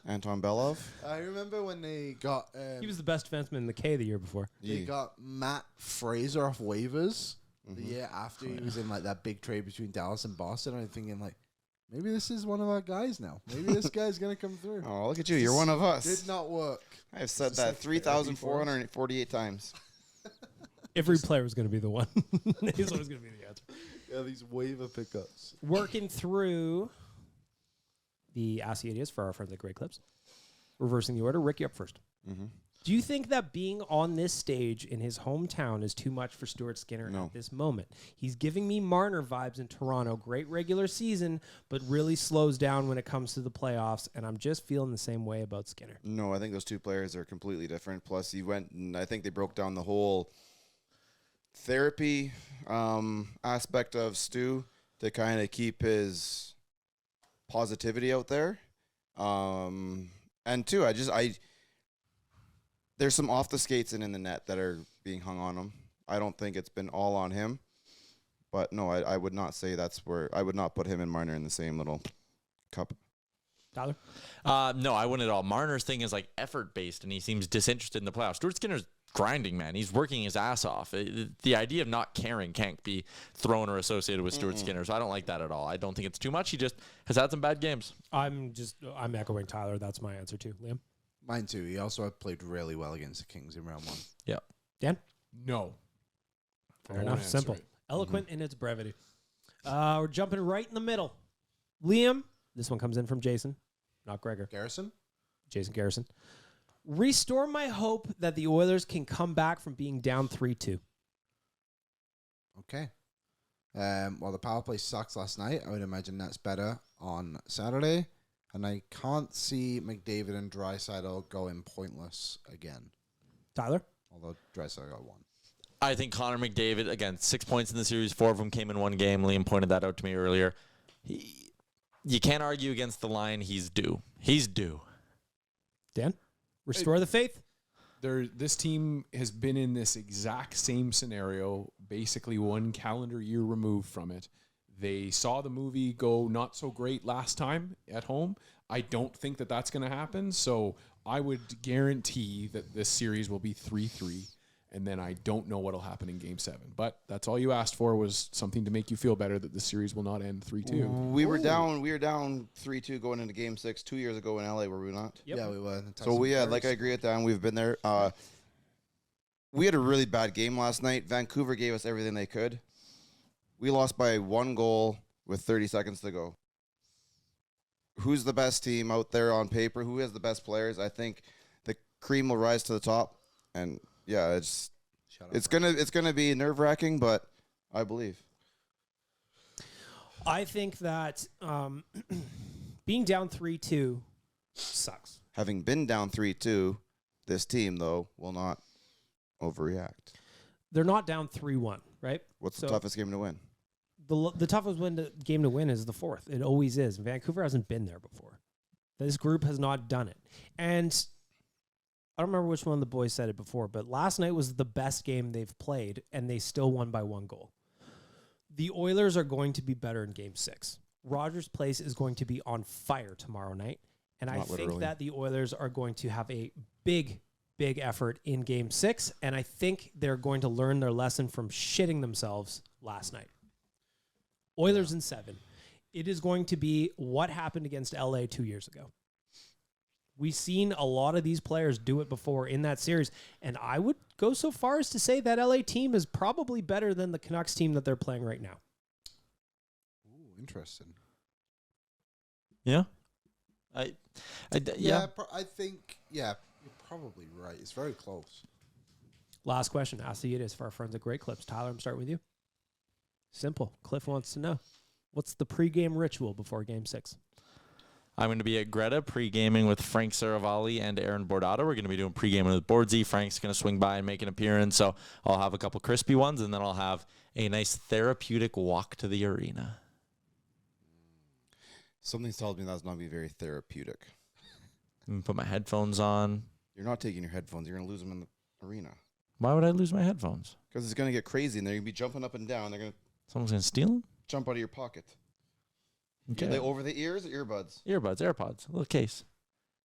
[SPEAKER 2] Anton Belov.
[SPEAKER 3] I remember when they got
[SPEAKER 1] He was the best defenseman in the K the year before.
[SPEAKER 3] they got Matt Fraser off waivers the year after he was in like that big trade between Dallas and Boston. I'm thinking like, maybe this is one of our guys now. Maybe this guy's gonna come through.
[SPEAKER 2] Oh, look at you. You're one of us.
[SPEAKER 3] Did not work.
[SPEAKER 2] I've said
[SPEAKER 3] Just
[SPEAKER 2] that
[SPEAKER 3] like
[SPEAKER 2] 3,448 times.
[SPEAKER 1] Every player was going to be the one. He's always going to be the answer.
[SPEAKER 3] Yeah, these waiver pickups.
[SPEAKER 1] Working through the Ask the Idiots for our friends at Great Clips. Reversing the order. Rick, you up first. Do you think that being on this stage in his hometown is too much for Stuart Skinner
[SPEAKER 2] No.
[SPEAKER 1] at this moment? He's giving me Marner vibes in Toronto. Great regular season, but really slows down when it comes to the playoffs, and I'm just feeling the same way about Skinner.
[SPEAKER 2] No, I think those two players are completely different. Plus, he went and I think they broke down the whole therapy aspect of Stu to kind of keep his positivity out there. And two, there's some off the skates and in the net that are being hung on him. I don't think it's been all on him. But no, I would not say that's where I would not put him and Marner in the same little cup.
[SPEAKER 1] Tyler?
[SPEAKER 4] No, I wouldn't at all. Marner's thing is like effort based, and he seems disinterested in the playoffs. Stuart Skinner's grinding, man. He's working his ass off. The idea of not caring can't be thrown or associated with Stuart Skinner, so I don't like that at all. I don't think it's too much. He just has had some bad games.
[SPEAKER 1] I'm echoing Tyler. That's my answer too. Liam?
[SPEAKER 3] Mine too. He also played really well against the Kings in round one.
[SPEAKER 4] Yeah.
[SPEAKER 1] Dan?
[SPEAKER 5] No.
[SPEAKER 1] Fair
[SPEAKER 5] I won't
[SPEAKER 1] enough.
[SPEAKER 5] answer
[SPEAKER 1] Simple.
[SPEAKER 5] it.
[SPEAKER 1] Eloquent in its brevity. We're jumping right in the middle. Liam, this one comes in from Jason, not Gregor.
[SPEAKER 3] Garrison?
[SPEAKER 1] Jason Garrison. Restore my hope that the Oilers can come back from being down 3-2.
[SPEAKER 3] Okay. Well, the power play sucks last night. I would imagine that's better on Saturday. And I can't see McDavid and Draisaitl going pointless again.
[SPEAKER 1] Tyler?
[SPEAKER 3] Although Draisaitl got one.
[SPEAKER 4] I think Connor McDavid, again, 6 points in the series, 4 of them came in one game. Liam pointed that out to me earlier. You can't argue against the line. He's due. He's due.
[SPEAKER 1] Dan? Restore the faith?
[SPEAKER 5] This team has been in this exact same scenario, basically one calendar year removed from it. They saw the movie go not so great last time at home. I don't think that that's going to happen, so I would guarantee that this series will be 3-3, and then I don't know what will happen in Game 7. But that's all you asked for, was something to make you feel better that the series will not end 3-2.
[SPEAKER 2] We were down 3-2 going into Game 6 2 years ago in LA, were we not?
[SPEAKER 1] Yep.
[SPEAKER 3] Yeah, we were.
[SPEAKER 2] So like I agree with that, and we've been there. We had a really bad game last night. Vancouver gave us everything they could. We lost by 1 goal with 30 seconds to go. Who's the best team out there on paper? Who has the best players? I think the cream will rise to the top, and yeah, it's gonna be nerve-wracking, but I believe.
[SPEAKER 1] I think that being down 3-2 sucks.
[SPEAKER 2] Having been down 3-2, this team, though, will not overreact.
[SPEAKER 1] They're not down 3-1, right?
[SPEAKER 2] What's the toughest game to win?
[SPEAKER 1] The toughest game to win is the fourth. It always is. Vancouver hasn't been there before. This group has not done it. And I don't remember which one of the boys said it before, but last night was the best game they've played, and they still won by 1 goal. The Oilers are going to be better in Game 6. Rogers Place is going to be on fire tomorrow night, and I think that the Oilers are going to have a big effort in Game 6, and I think they're going to learn their lesson from shitting themselves last night. Oilers in 7. It is going to be what happened against LA 2 years ago. We've seen a lot of these players do it before in that series, and I would go so far as to say that LA team is probably better than the Canucks team that they're playing right now.
[SPEAKER 3] Ooh, interesting.
[SPEAKER 4] Yeah.
[SPEAKER 3] I think, you're probably right. It's very close.
[SPEAKER 1] Last question. Ask the It for our friends at Great Clips. Tyler, I'm starting with you. Simple. Cliff wants to know, what's the pregame ritual before Game 6?
[SPEAKER 4] I'm going to be at Greta pre-gaming with Frank Saravalli and Aaron Bordato. We're going to be doing pre-gaming with Boardsy. Frank's going to swing by and make an appearance. So I'll have a couple crispy ones, and then I'll have a nice therapeutic walk to the arena.
[SPEAKER 2] Something's told me that's not going to be very therapeutic.
[SPEAKER 4] I'm going to put my headphones on.
[SPEAKER 2] You're not taking your headphones. You're going to lose them in the arena.
[SPEAKER 4] Why would I lose my headphones?
[SPEAKER 2] Because it's going to get crazy, and they're going to be jumping up and down. They're going to
[SPEAKER 4] Someone's going to steal them?
[SPEAKER 2] jump out of your pocket.
[SPEAKER 4] Okay.
[SPEAKER 2] Are they over the ears or earbuds?
[SPEAKER 4] Earbuds, AirPods, a little case.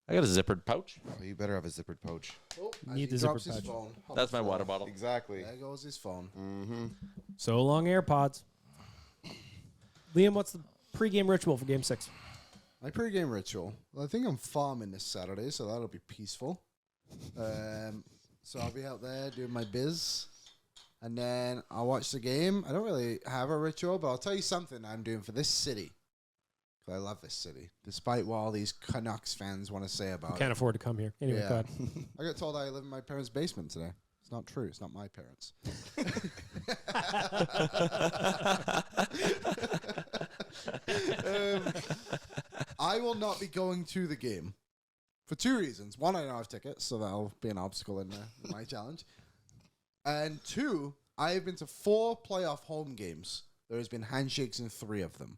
[SPEAKER 4] I got a zippered pouch.
[SPEAKER 2] Oh, you better have a zippered pouch.
[SPEAKER 3] Oh,
[SPEAKER 1] Need
[SPEAKER 3] as
[SPEAKER 1] the
[SPEAKER 3] he drops
[SPEAKER 1] zipper
[SPEAKER 3] his
[SPEAKER 1] pouch.
[SPEAKER 3] phone.
[SPEAKER 4] That's my water bottle.
[SPEAKER 2] Exactly.
[SPEAKER 3] There goes his phone.
[SPEAKER 2] Mm-hmm.
[SPEAKER 1] So long, AirPods. Liam, what's the pregame ritual for Game 6?
[SPEAKER 3] My pregame ritual. Well, I think I'm farming this Saturday, so that'll be peaceful. So I'll be out there doing my biz, and then I'll watch the game. I don't really have a ritual, but I'll tell you something I'm doing for this city. 'Cause I love this city, despite what all these Canucks fans want to say about
[SPEAKER 1] Can't afford to come here. Anyway,
[SPEAKER 3] Yeah.
[SPEAKER 1] go ahead.
[SPEAKER 3] I got told I live in my parents' basement today. It's not true. It's not my parents. I will not be going to the game for 2 reasons. One, I don't have tickets, so that'll be an obstacle in my challenge. And 2, I have been to 4 playoff home games. There has been handshakes in 3 of them.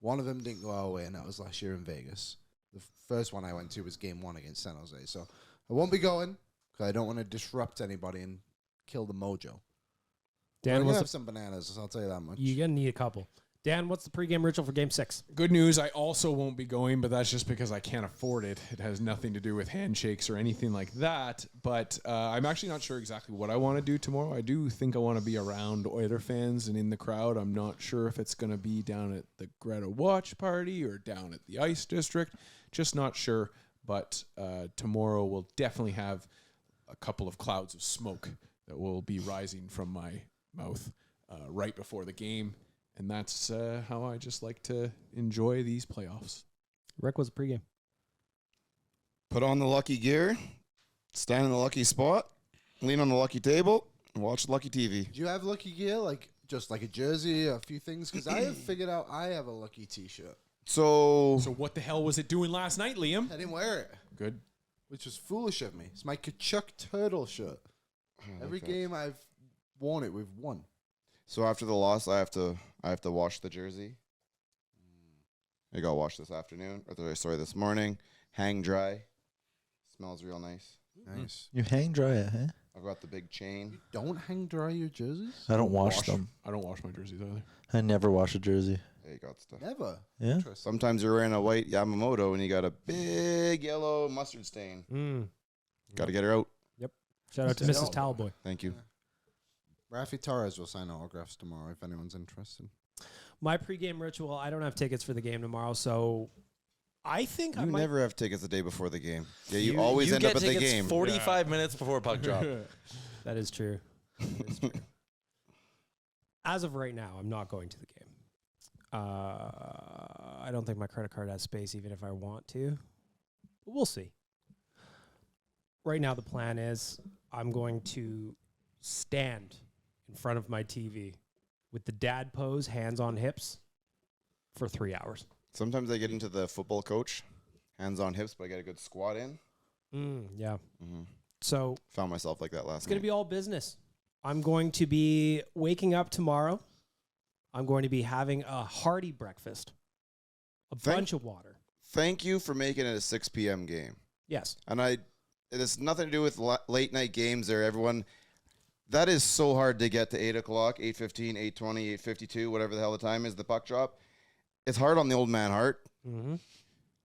[SPEAKER 3] One of them didn't go our way, and that was last year in Vegas. The first one I went to was Game 1 against San Jose. So I won't be going because I don't want to disrupt anybody and kill the mojo.
[SPEAKER 1] Dan,
[SPEAKER 3] I
[SPEAKER 1] what's
[SPEAKER 3] have some bananas, I'll tell you that much.
[SPEAKER 1] you're going to need a couple. Dan, what's the pregame ritual for Game 6?
[SPEAKER 5] Good news, I also won't be going, but that's just because I can't afford it. It has nothing to do with handshakes or anything like that. But I'm actually not sure exactly what I want to do tomorrow. I do think I want to be around Oiler fans and in the crowd. I'm not sure if it's going to be down at the Greta Watch Party or down at the Ice District. Just not sure. But tomorrow we'll definitely have a couple of clouds of smoke that will be rising from my mouth right before the game. And that's how I just like to enjoy these playoffs.
[SPEAKER 1] Rick, what's the pregame?
[SPEAKER 2] Put on the lucky gear, stand in the lucky spot, lean on the lucky table, and watch lucky TV.
[SPEAKER 3] Do you have lucky gear, like just like a jersey, a few things? Because I have figured out I have a lucky T-shirt.
[SPEAKER 2] So
[SPEAKER 5] So what the hell was it doing last night, Liam?
[SPEAKER 3] I didn't wear it,
[SPEAKER 5] Good.
[SPEAKER 3] which was foolish of me. It's my Kachuk Turtle shirt. Every game I've worn it, we've won.
[SPEAKER 2] So after the loss, I have to wash the jersey. I got washed this afternoon, this morning. Hang dry. Smells real nice.
[SPEAKER 3] Nice.
[SPEAKER 4] You hang dry it, huh?
[SPEAKER 2] I've got the big chain.
[SPEAKER 3] You don't hang dry your jerseys?
[SPEAKER 4] I don't wash them.
[SPEAKER 5] I don't wash my jerseys either.
[SPEAKER 4] I never wash a jersey.
[SPEAKER 2] There you got stuff.
[SPEAKER 3] Never.
[SPEAKER 4] Yeah?
[SPEAKER 3] Interesting.
[SPEAKER 2] Sometimes you're wearing a white Yamamoto and you got a big yellow mustard stain. Got to get her out.
[SPEAKER 1] Shout out to Mrs. Towelboy.
[SPEAKER 2] Thank you.
[SPEAKER 3] Rafi Torres will sign autographs tomorrow if anyone's interested.
[SPEAKER 1] My pregame ritual, I don't have tickets for the game tomorrow, so I think I
[SPEAKER 2] You
[SPEAKER 1] might.
[SPEAKER 2] never have tickets the day before the game. Yeah, you always end
[SPEAKER 4] get
[SPEAKER 2] up at the
[SPEAKER 4] tickets
[SPEAKER 2] game.
[SPEAKER 4] 45 minutes before puck drop.
[SPEAKER 1] That is true. That is true. As of right now, I'm not going to the game. I don't think my credit card has space, even if I want to. But we'll see. Right now, the plan is I'm going to stand in front of my TV with the dad pose, hands on hips, for 3 hours.
[SPEAKER 2] Sometimes I get into the football coach, hands on hips, but I get a good squat in.
[SPEAKER 1] Yeah.
[SPEAKER 2] Mm-hmm.
[SPEAKER 1] So
[SPEAKER 2] Found myself like that last
[SPEAKER 1] it's going to
[SPEAKER 2] night.
[SPEAKER 1] be all business. I'm going to be waking up tomorrow. I'm going to be having a hearty breakfast, a bunch of water.
[SPEAKER 2] Thank you for making it a 6 p.m. game.
[SPEAKER 1] Yes.
[SPEAKER 2] And it has nothing to do with late night games there, everyone. That is so hard to get to 8 o'clock, 8:15, 8:20, 8:52, whatever the hell the time is, the puck drop. It's hard on the old man heart.
[SPEAKER 1] Mm-hmm.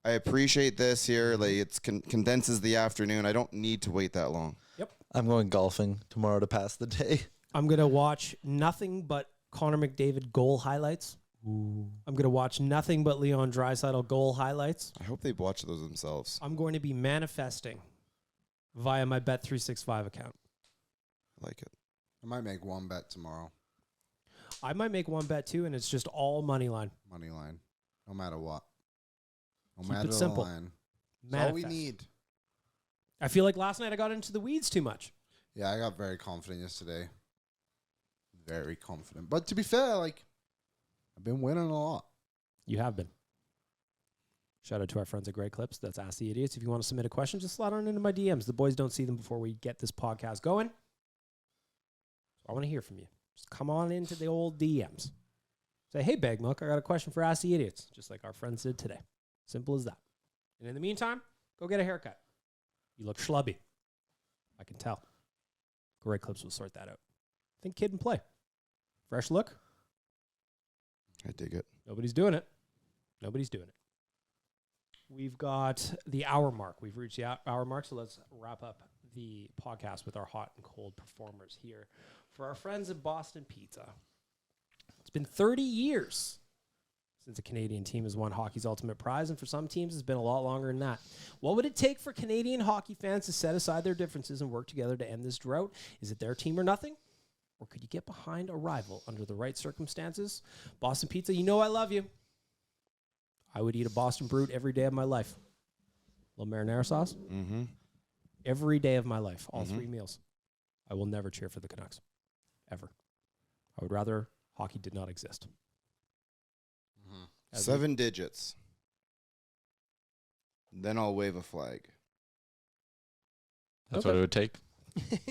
[SPEAKER 2] I appreciate this here. Like it condenses the afternoon. I don't need to wait that long.
[SPEAKER 1] Yep.
[SPEAKER 4] I'm going golfing tomorrow to pass the day.
[SPEAKER 1] I'm going to watch nothing but Connor McDavid goal highlights. Ooh. I'm going to watch nothing but Leon Draisaitl goal highlights.
[SPEAKER 2] I hope they watch those themselves.
[SPEAKER 1] I'm going to be manifesting via my Bet365 account.
[SPEAKER 2] I like it.
[SPEAKER 3] I might make one bet tomorrow.
[SPEAKER 1] I might make one bet too, and it's just all money line.
[SPEAKER 3] Money line. No matter what. No
[SPEAKER 1] Keep
[SPEAKER 3] matter
[SPEAKER 1] it
[SPEAKER 3] the
[SPEAKER 1] simple.
[SPEAKER 3] line. That's all we
[SPEAKER 1] Manifest.
[SPEAKER 3] need.
[SPEAKER 1] I feel like last night I got into the weeds too much.
[SPEAKER 3] Yeah, I got very confident yesterday. Very confident. But to be fair, like, I've been winning a lot.
[SPEAKER 1] You have been. Shout out to our friends at Great Clips. That's Ask the Idiots. If you want to submit a question, just slide on into my DMs. The boys don't see them before we get this podcast going. I want to hear from you. Just come on into the old DMs. Say, hey, Bag Milk, I got a question for Ask the Idiots, just like our friends did today. Simple as that. And in the meantime, go get a haircut. You look schlubby. I can tell. Great Clips will sort that out. Think kid and play. Fresh look.
[SPEAKER 2] I dig it.
[SPEAKER 1] Nobody's doing it. Nobody's doing it. We've got the hour mark. We've reached the hour mark, so let's wrap up the podcast with our hot and cold performers here. For our friends at Boston Pizza, it's been 30 years since a Canadian team has won hockey's ultimate prize, and for some teams, it's been a lot longer than that. What would it take for Canadian hockey fans to set aside their differences and work together to end this drought? Is it their team or nothing? Or could you get behind a rival under the right circumstances? Boston Pizza, you know I love you. I would eat a Boston Brute every day of my life. Little marinara sauce.
[SPEAKER 2] Mm-hmm.
[SPEAKER 1] Every day of my life, all 3 meals. I will never cheer for the Canucks. Ever. I would rather hockey did not exist.
[SPEAKER 2] 7 digits. Then I'll wave a flag.
[SPEAKER 4] That's
[SPEAKER 1] Okay.
[SPEAKER 4] what it would take.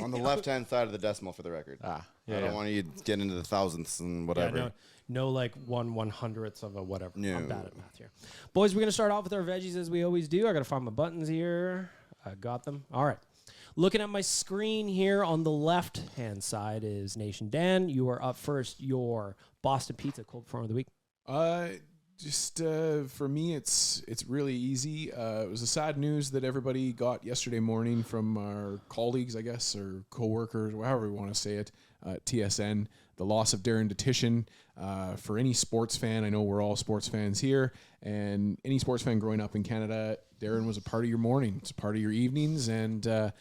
[SPEAKER 2] On the left-hand side of the decimal, for the record.
[SPEAKER 4] Yeah,
[SPEAKER 2] I don't want you to get into the thousandths and whatever.
[SPEAKER 1] Yeah, no like 1/100th of a whatever.
[SPEAKER 2] No.
[SPEAKER 1] I'm bad at math here. Boys, we're going to start off with our veggies as we always do. I got to find my buttons here. I got them. All right. Looking at my screen here on the left-hand side is Nation Dan. You are up first. Your Boston Pizza cold performer of the week.
[SPEAKER 5] For me, it's really easy. It was a sad news that everybody got yesterday morning from our colleagues, I guess, or coworkers, however we want to say it, TSN. The loss of Darren Detition. For any sports fan, I know we're all sports fans here, and any sports fan growing up in Canada, Darren was a part of your morning. It's a part of your evenings, and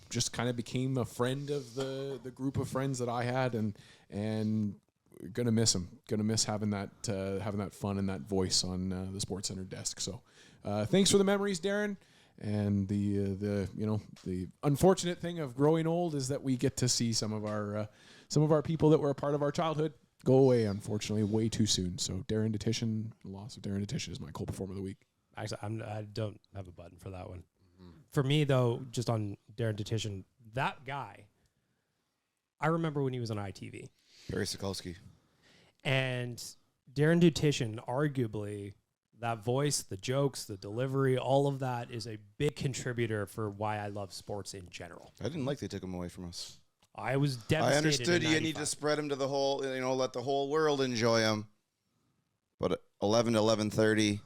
[SPEAKER 5] just kind of became a friend of the group of friends that I had, and gonna miss him. Gonna miss having that fun and that voice on the Sports Center desk. So, thanks for the memories, Darren. And the unfortunate thing of growing old is that we get to see some of our people that were a part of our childhood go away, unfortunately, way too soon. So, Darren Detition, the loss of Darren Detition is my cold performer of the week.
[SPEAKER 1] Actually, I don't have a button for that one. For me, though, just on Darren Detition, that guy, I remember when he was on ITV.
[SPEAKER 2] Barry Sokolsky.
[SPEAKER 1] And Darren Detition, arguably, that voice, the jokes, the delivery, all of that is a big contributor for why I love sports in general.
[SPEAKER 2] I didn't like they took him away from us.
[SPEAKER 1] I was devastated.
[SPEAKER 2] I understood
[SPEAKER 1] in
[SPEAKER 2] you need to
[SPEAKER 1] 95.
[SPEAKER 2] spread him to the whole, let the whole world enjoy him. But at 11 to 11:30,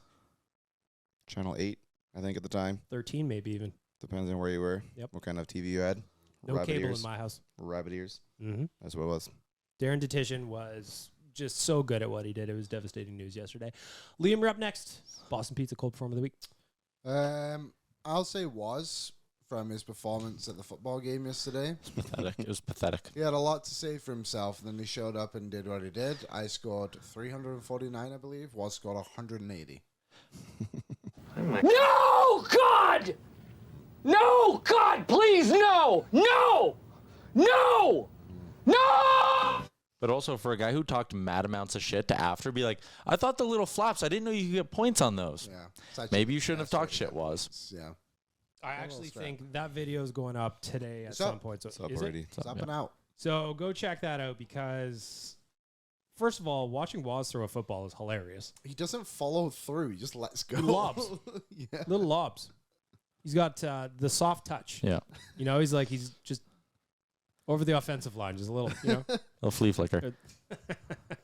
[SPEAKER 2] Channel 8, I think at the time.
[SPEAKER 1] 13 maybe even.
[SPEAKER 2] Depends on where you were.
[SPEAKER 1] Yep.
[SPEAKER 2] What kind of TV you had.
[SPEAKER 1] No
[SPEAKER 2] Rabbit
[SPEAKER 1] cable
[SPEAKER 2] ears.
[SPEAKER 1] in my house.
[SPEAKER 2] Rabbit ears.
[SPEAKER 1] Mm-hmm.
[SPEAKER 2] That's what it was.
[SPEAKER 1] Darren Detition was just so good at what he did. It was devastating news yesterday. Liam, you're up next. Boston Pizza cold performer of the week.
[SPEAKER 3] I'll say was from his performance at the football game yesterday.
[SPEAKER 4] Pathetic. It was pathetic.
[SPEAKER 3] He had a lot to say for himself, and then he showed up and did what he did. I scored 349, I believe. Was scored 180.
[SPEAKER 6] No, God! No, God, please, no! No! No! No!
[SPEAKER 4] But also for a guy who talked mad amounts of shit to after be like, I thought the little flaps, I didn't know you could get points on those.
[SPEAKER 3] Yeah.
[SPEAKER 4] Maybe you shouldn't have talked shit, was.
[SPEAKER 3] Yeah.
[SPEAKER 1] I actually think that video is going up today at some point. So
[SPEAKER 2] It's up
[SPEAKER 1] is
[SPEAKER 2] already.
[SPEAKER 3] It's up and out.
[SPEAKER 1] So go check that out because, first of all, watching Waz throw a football is hilarious.
[SPEAKER 3] He doesn't follow through. He just lets go.
[SPEAKER 1] He lobs.
[SPEAKER 3] Yeah.
[SPEAKER 1] Little lobs. He's got the soft touch.
[SPEAKER 4] Yeah.
[SPEAKER 1] You know, he's just over the offensive line, just a little, you know.
[SPEAKER 4] A flea flicker.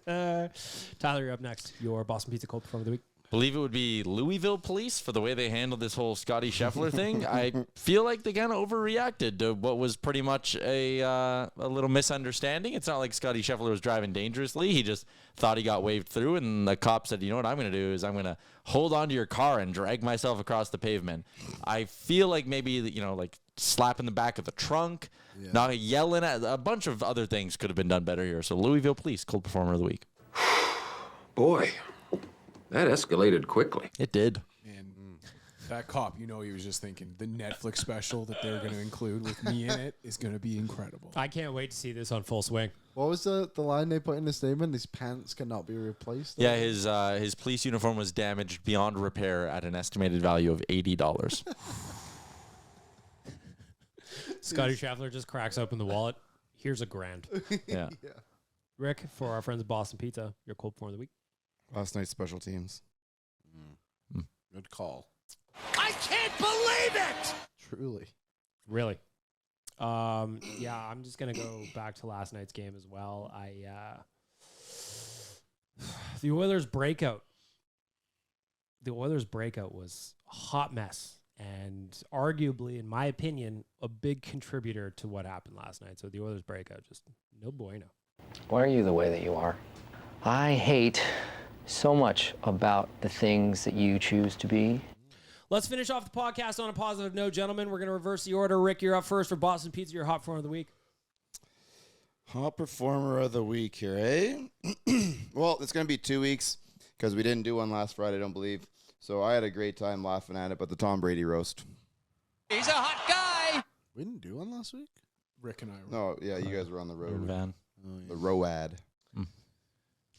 [SPEAKER 1] Tyler, you're up next. Your Boston Pizza Cold Performer of the Week.
[SPEAKER 4] Believe it would be Louisville police for the way they handled this whole Scotty Scheffler thing. I feel like they kind of overreacted to what was pretty much a little misunderstanding. It's not like Scotty Scheffler was driving dangerously. He just thought he got waved through, and the cop said, you know what I'm going to do is I'm going to hold onto your car and drag myself across the pavement. I feel like maybe, you know, like slapping the back of the trunk, not yelling at a bunch of other things could have been done better here. So Louisville police, Cold Performer of the Week.
[SPEAKER 7] Boy, that escalated quickly.
[SPEAKER 4] It did.
[SPEAKER 5] And that cop, you know, he was just thinking the Netflix special that they're going to include with me in it is going to be incredible.
[SPEAKER 1] I can't wait to see this on full swing.
[SPEAKER 3] What was the line they put in the statement? His pants cannot be replaced.
[SPEAKER 4] Yeah, his police uniform was damaged beyond repair at an estimated value of $80.
[SPEAKER 1] Scotty Scheffler just cracks open the wallet. Here's $1,000.
[SPEAKER 4] Yeah.
[SPEAKER 1] Rick, for our friends at Boston Pizza, your Cold Performer of the Week.
[SPEAKER 2] Last night's special teams.
[SPEAKER 3] Good call.
[SPEAKER 6] I can't believe it!
[SPEAKER 3] Truly.
[SPEAKER 1] Really? Yeah, I'm just gonna go back to last night's game as well. The Oilers breakout. The Oilers breakout was a hot mess, and arguably, in my opinion, a big contributor to what happened last night. So the Oilers breakout, just no bueno.
[SPEAKER 8] Why are you the way that you are? I hate so much about the things that you choose to be.
[SPEAKER 1] Let's finish off the podcast on a positive note, gentlemen. We're going to reverse the order. Rick, you're up first for Boston Pizza, your hot performer of the week.
[SPEAKER 2] Hot performer of the week here, eh? Well, it's going to be 2 weeks because we didn't do one last Friday, I don't believe. So I had a great time laughing at it, but the Tom Brady roast.
[SPEAKER 6] He's a hot guy!
[SPEAKER 3] We didn't do one last week?
[SPEAKER 5] Rick and I were.
[SPEAKER 2] No, yeah, you guys were on the road.
[SPEAKER 4] Van.
[SPEAKER 2] The Road.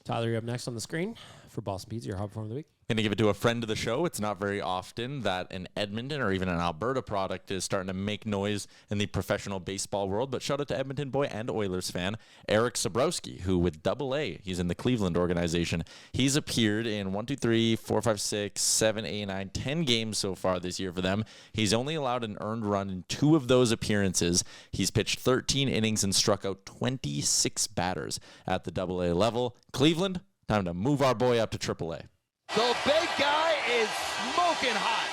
[SPEAKER 1] Tyler, you're up next on the screen for Boston Pizza, your hot performer of the week.
[SPEAKER 4] Going to give it to a friend of the show. It's not very often that an Edmonton or even an Alberta product is starting to make noise in the professional baseball world. But shout out to Edmonton boy and Oilers fan Eric Sabrowski, who with AA, he's in the Cleveland organization. He's appeared in 10 games so far this year for them. He's only allowed an earned run in 2 of those appearances. He's pitched 13 innings and struck out 26 batters at the AA level. Cleveland, time to move our boy up to AAA.
[SPEAKER 6] The big guy is smoking hot.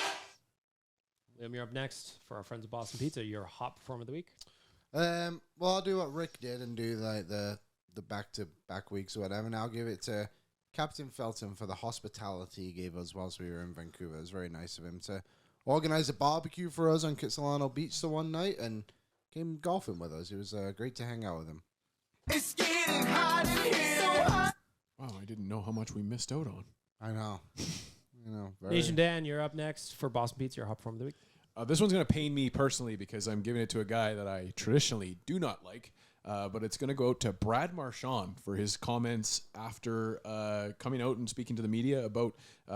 [SPEAKER 1] Liam, you're up next for our friends at Boston Pizza, your hot performer of the week.
[SPEAKER 3] Well, I'll do what Rick did and do like the back-to-back weeks or whatever, and I'll give it to Captain Felton for the hospitality he gave us whilst we were in Vancouver. It was very nice of him to organize a barbecue for us on Kitsilano Beach the one night and came golfing with us. It was great to hang out with him.
[SPEAKER 6] It's getting hot in here. So hot.
[SPEAKER 5] Wow, I didn't know how much we missed out on.
[SPEAKER 3] I know.
[SPEAKER 1] Nation Dan, you're up next for Boston Pizza, your hot performer of the week.
[SPEAKER 5] This one's going to pain me personally because I'm giving it to a guy that I traditionally do not like, but it's going to go out to Brad Marchand for his comments after coming out and speaking to the media about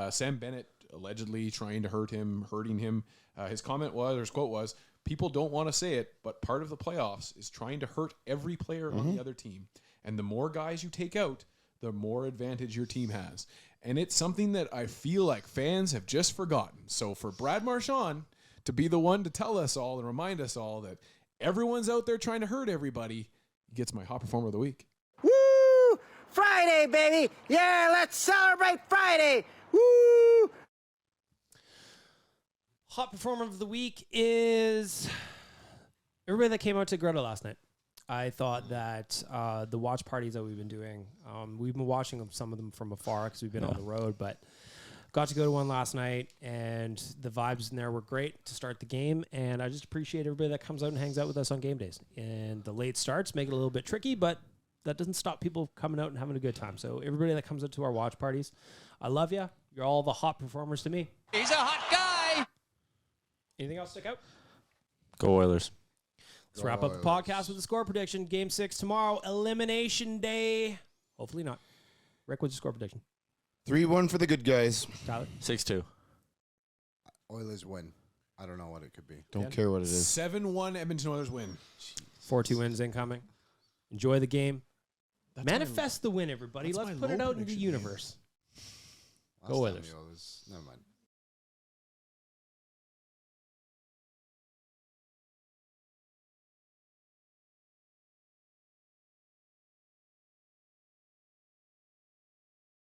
[SPEAKER 5] Sam Bennett allegedly trying to hurting him. His comment was, or his quote was, "People don't want to say it, but part of the playoffs is trying to hurt every player on the other team. And the more guys you take out, the more advantage your team has." And it's something that I feel like fans have just forgotten. So for Brad Marchand to be the one to tell us all and remind us all that everyone's out there trying to hurt everybody, he gets my hot performer of the week.
[SPEAKER 6] Woo! Friday, baby! Yeah, let's celebrate Friday! Woo!
[SPEAKER 1] Hot performer of the week is everybody that came out to Greta last night. I thought that the watch parties that we've been doing, we've been watching some of them from afar because we've been on the road, but got to go to one last night, and the vibes in there were great to start the game, and I just appreciate everybody that comes out and hangs out with us on game days. And the late starts make it a little bit tricky, but that doesn't stop people coming out and having a good time. So everybody that comes out to our watch parties, I love you. You're all the hot performers to me.
[SPEAKER 6] He's a hot guy!
[SPEAKER 1] Anything else stick out?
[SPEAKER 4] Go Oilers.
[SPEAKER 1] Let's wrap up the podcast with a score prediction. Game 6 tomorrow. Elimination day. Hopefully not. Rick, what's your score prediction?
[SPEAKER 2] 3-1 for the good guys.
[SPEAKER 1] Tyler?
[SPEAKER 4] 6-2.
[SPEAKER 3] Oilers win. I don't know what it could be.
[SPEAKER 2] Don't care what it is.
[SPEAKER 5] 7-1 Edmonton Oilers win.
[SPEAKER 1] 4-2 wins incoming. Enjoy the game.
[SPEAKER 5] That's
[SPEAKER 1] Manifest the win, everybody.
[SPEAKER 5] that's
[SPEAKER 1] Let's
[SPEAKER 5] my
[SPEAKER 1] put it
[SPEAKER 5] low
[SPEAKER 1] out into the
[SPEAKER 5] prediction game.
[SPEAKER 1] universe.
[SPEAKER 3] Last
[SPEAKER 1] Go
[SPEAKER 3] time
[SPEAKER 1] Oilers.
[SPEAKER 3] the Oilers. Never mind.